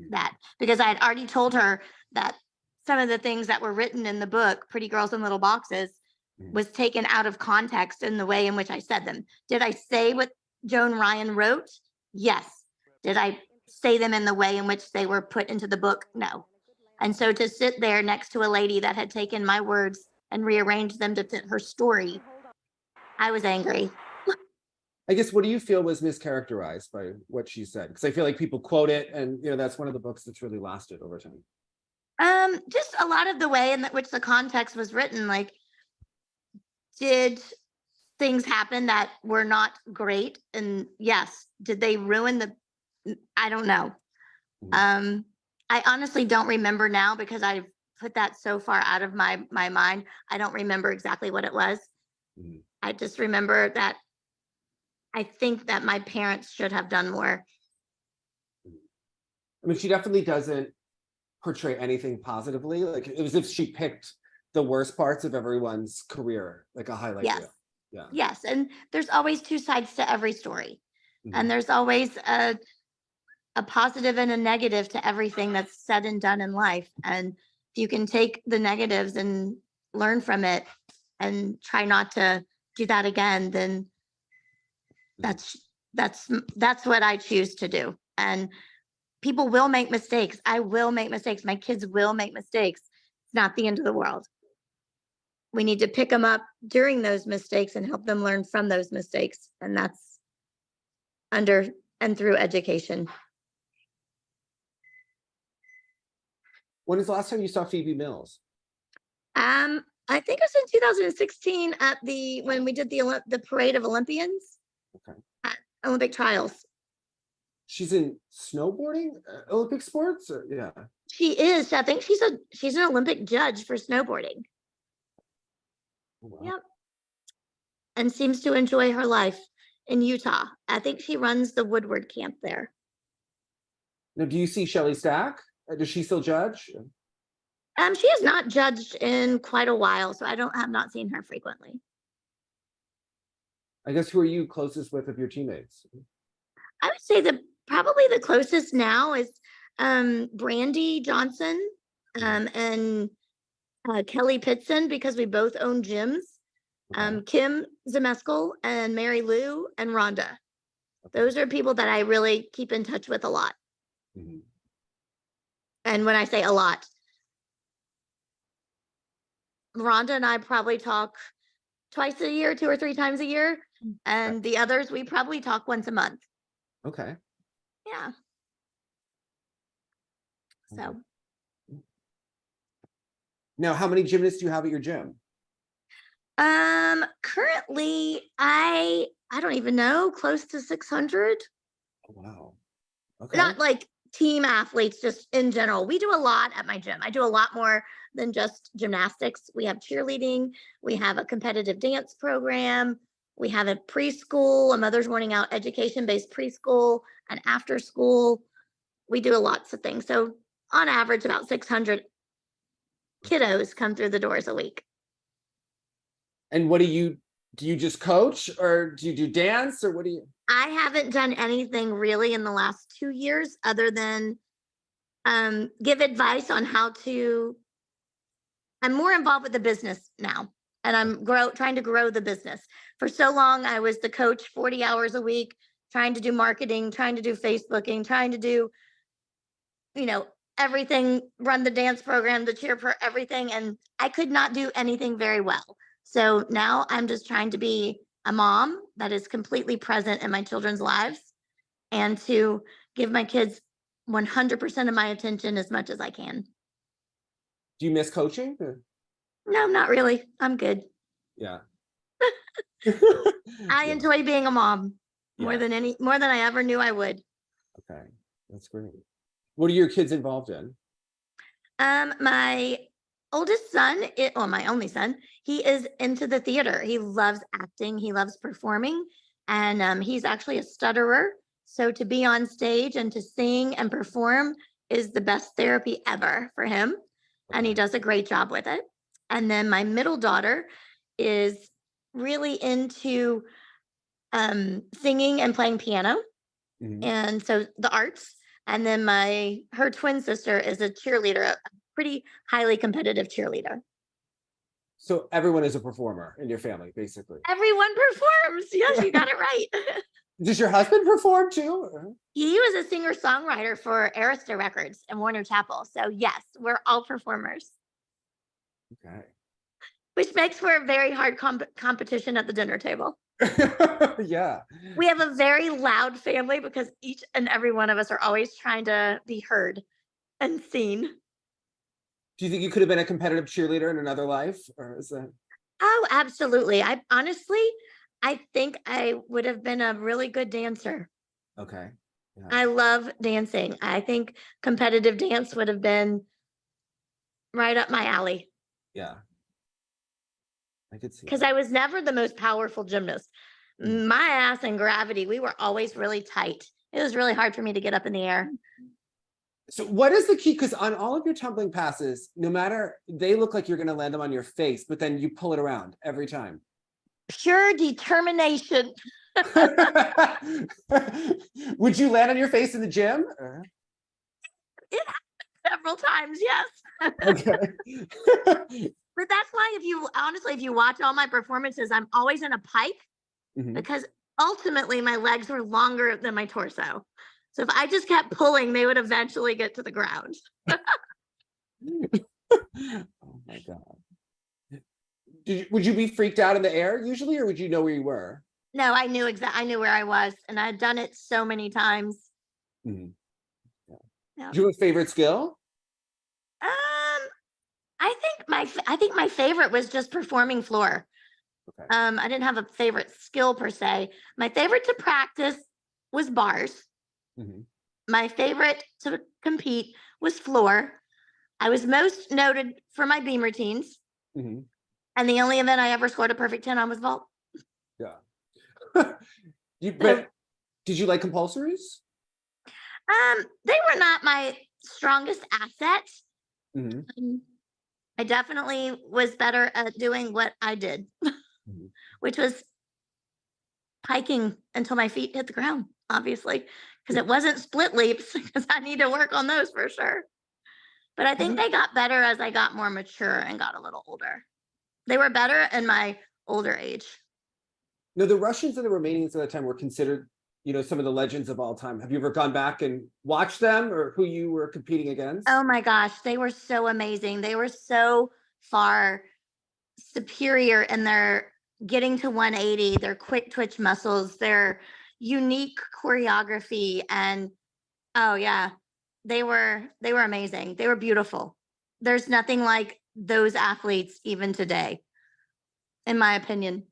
Speaker 1: that, because I had already told her that some of the things that were written in the book, Pretty Girls in Little Boxes, was taken out of context in the way in which I said them. Did I say what Joan Ryan wrote? Yes. Did I say them in the way in which they were put into the book? No. And so to sit there next to a lady that had taken my words and rearranged them to fit her story, I was angry.
Speaker 2: I guess, what do you feel was mischaracterized by what she said? Because I feel like people quote it, and that's one of the books that's really lasted over time.
Speaker 1: Just a lot of the way in which the context was written. Like, did things happen that were not great? And yes, did they ruin I don't know. I honestly don't remember now because I've put that so far out of my mind. I don't remember exactly what it was. I just remember that I think that my parents should have done more.
Speaker 2: I mean, she definitely doesn't portray anything positively. Like it was as if she picked the worst parts of everyone's career, like a highlight
Speaker 1: Yes.
Speaker 2: reel. Yeah.
Speaker 1: Yes. And there's always two sides to every story. And there's always a positive and a negative to everything that's said and done in life. And if you can take the negatives and learn from it and try not to do that again, then that's what I choose to do. And people will make mistakes. I will make mistakes. My kids will make mistakes. It's not the end of the world. We need to pick them up during those mistakes and help them learn from those mistakes. And that's under and through education.
Speaker 2: When was the last time you saw Phoebe Mills?
Speaker 1: I think it was in 2016 at when we did the parade of Olympians.
Speaker 2: Okay.
Speaker 1: At Olympic trials.
Speaker 2: She's in snowboarding, Olympic sports, or yeah.
Speaker 1: She is. I think she's an Olympic judge for snowboarding.
Speaker 2: Wow.
Speaker 1: Yep. And seems to enjoy her life in Utah. I think she runs the Woodward camp there.
Speaker 2: Now, do you see Shelley Stack? Does she still judge?
Speaker 1: She has not judged in quite a while, so I have not seen her frequently.
Speaker 2: I guess who are you closest with of your teammates?
Speaker 1: I would say probably the closest now is Brandy Johnson and Kelly Pitson, because we both own gyms. Kim Zemeskel and Mary Lou and Rhonda. Those are people that I really keep in touch with a lot. And when I say a lot, Rhonda and I probably talk twice a year, 2 or 3 times a year. And the others, we probably talk once a month.
Speaker 2: Okay.
Speaker 1: Yeah. So.
Speaker 2: Now, how many gymnasts do you have at your gym?
Speaker 1: Currently, I don't even know, close to 600.
Speaker 2: Oh, wow. Okay.
Speaker 1: Not like team athletes, just in general. We do a lot at my gym. I do a lot more than just gymnastics. We have cheerleading. We have a competitive dance program. We have a preschool, a mother's morning out education-based preschool, and after school. We do lots of things. So on average, about 600 kiddos come through the doors a week.
Speaker 2: And what do you just coach, or do you do dance, or what do you?
Speaker 1: I haven't done anything really in the last 2 years other than give advice on how to. I'm more involved with the business now, and I'm trying to grow the business. For so long, I was the coach 40 hours a week, trying to do marketing, trying to do Facebooking, trying to do, everything, run the dance program, the cheer for everything. And I could not do anything very well. So now I'm just trying to be a mom that is completely present in my children's lives and to give my kids 100% of my attention as much as I can.
Speaker 2: Do you miss coaching?
Speaker 1: No, not really. I'm good.
Speaker 2: Yeah.
Speaker 1: I enjoy being a mom more than I ever knew I would.
Speaker 2: Okay, that's great. What are your kids involved in?
Speaker 1: My oldest son, my only son, he is into the theater. He loves acting. He loves performing, and he's actually a stutterer. So to be on stage and to sing and perform is the best therapy ever for him, and he does a great job with it. And then my middle daughter is really into singing and playing piano, and so the arts. And then her twin sister is a cheerleader, a pretty highly competitive cheerleader.
Speaker 2: So everyone is a performer in your family, basically.
Speaker 1: Everyone performs. Yes, you got it right.
Speaker 2: Does your husband perform too?
Speaker 1: He was a singer-songwriter for Arista Records and Warner Chappell. So yes, we're all performers.
Speaker 2: Okay.
Speaker 1: Which makes for a very hard competition at the dinner table.
Speaker 2: Yeah.
Speaker 1: We have a very loud family because each and every one of us are always trying to be heard and seen.
Speaker 2: Do you think you could have been a competitive cheerleader in another life, or is that?
Speaker 1: Oh, Oh, absolutely. I think I would have been a really good dancer.
Speaker 2: Okay. Yeah.
Speaker 1: I love dancing. I think competitive dance would have been right up my alley
Speaker 2: Yeah. I could see
Speaker 1: because
Speaker 2: that.
Speaker 1: I was never the most powerful gymnast.
Speaker 2: Mm.
Speaker 1: My ass and gravity, we were always really tight. It was really hard for me to get up in the air.
Speaker 2: So what is the key? Because on all of your tumbling passes, no matter, they look like you're going to land them on your face, but then you pull it around every time.
Speaker 1: Pure determination.
Speaker 2: Would you land on your face in the gym?
Speaker 1: It happened several times, yes.
Speaker 2: Okay.
Speaker 1: But that's why if you watch all my performances, I'm always in a pike
Speaker 2: Mhm.
Speaker 1: because ultimately my legs were longer than my torso. So if I just kept pulling, they would eventually get to the ground.
Speaker 2: Oh my God. Would you be freaked out in the air usually, or would you know where you were?
Speaker 1: No, I knew where I was, and I had done it so many times.
Speaker 2: Mhm.
Speaker 1: Yeah.
Speaker 2: Do you have a favorite skill?
Speaker 1: I think my favorite was just performing floor.
Speaker 2: Okay.
Speaker 1: I didn't have a favorite skill per se. My favorite to practice was bars.
Speaker 2: Mhm.
Speaker 1: My favorite to compete was floor. I was most noted for my beam routines.
Speaker 2: Mhm.
Speaker 1: And the only event I ever scored a perfect 10 on was vault.
Speaker 2: Yeah. But did you like compulsories?
Speaker 1: They were not my strongest asset.
Speaker 2: Mhm.
Speaker 1: I definitely was better at doing what I did,
Speaker 2: Mhm.
Speaker 1: which was hiking until my feet hit the ground, obviously, because it wasn't split leaps, because I need to work on those for sure. But I think they got better as I got more mature and got a little older. They were better in my older age.
Speaker 2: No, the Russians and the Romanians at the time were considered, some of the legends of all time. Have you ever gone back and watched them or who you were competing against?
Speaker 1: Oh my gosh, they were so amazing. They were so far superior in their getting to 180, their quick twitch muscles, their unique choreography, and oh yeah, they were amazing. They were beautiful. There's nothing like those athletes even today, in my opinion.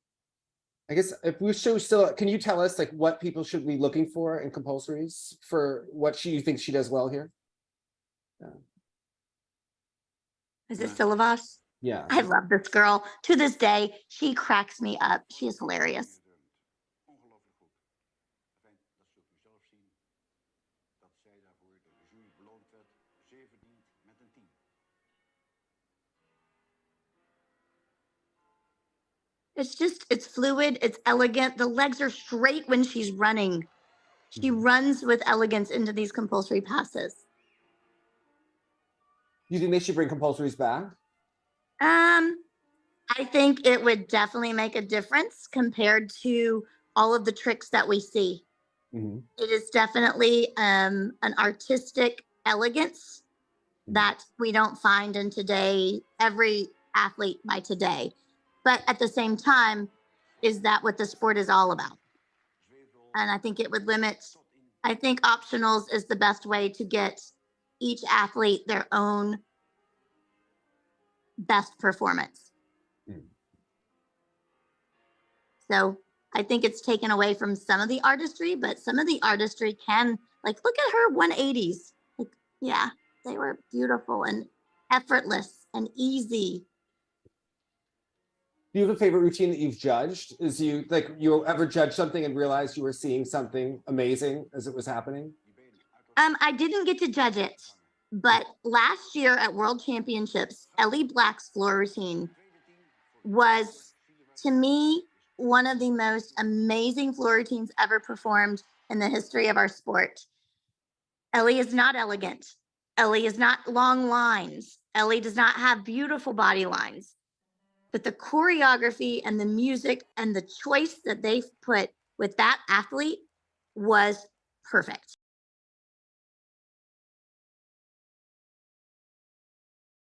Speaker 2: I guess if we show still, can you tell us like what people should be looking for in compulsories for what you think she does well here?
Speaker 1: Is it Syllabus?
Speaker 2: Yeah.
Speaker 1: I love this girl. To this day, she cracks me up. She is hilarious.
Speaker 6: Ongelooflijk goed. Enfin, dat zult u zelf zien. Dat zij daarvoor door de jury beloond werd, zeer verdiend met een 10.
Speaker 1: It's fluid, it's elegant. The legs are straight when she's running. She runs with elegance into these compulsory passes.
Speaker 2: You think they should bring compulsories back?
Speaker 1: I think it would definitely make a difference compared to all of the tricks that we see.
Speaker 2: Mhm.
Speaker 1: It is definitely an artistic elegance that we don't find in every athlete by today. But at the same time, is that what the sport is all about? And I think it would limit, I think optionals is the best way to get each athlete their own best performance.
Speaker 2: Mm.
Speaker 1: So I think it's taken away from some of the artistry, but some of the artistry can, like, look at her 180s. Like, yeah, they were beautiful and effortless and easy.
Speaker 2: Do you have a favorite routine that you've judged? You ever judge something and realize you were seeing something amazing as it was happening?
Speaker 1: I didn't get to judge it, but last year at World Championships, Ellie Black's floor routine was, to me, one of the most amazing floor routines ever performed in the history of our sport. Ellie is not elegant. Ellie is not long lines. Ellie does not have beautiful body lines. But the choreography and the music and the choice that they put with that athlete was perfect.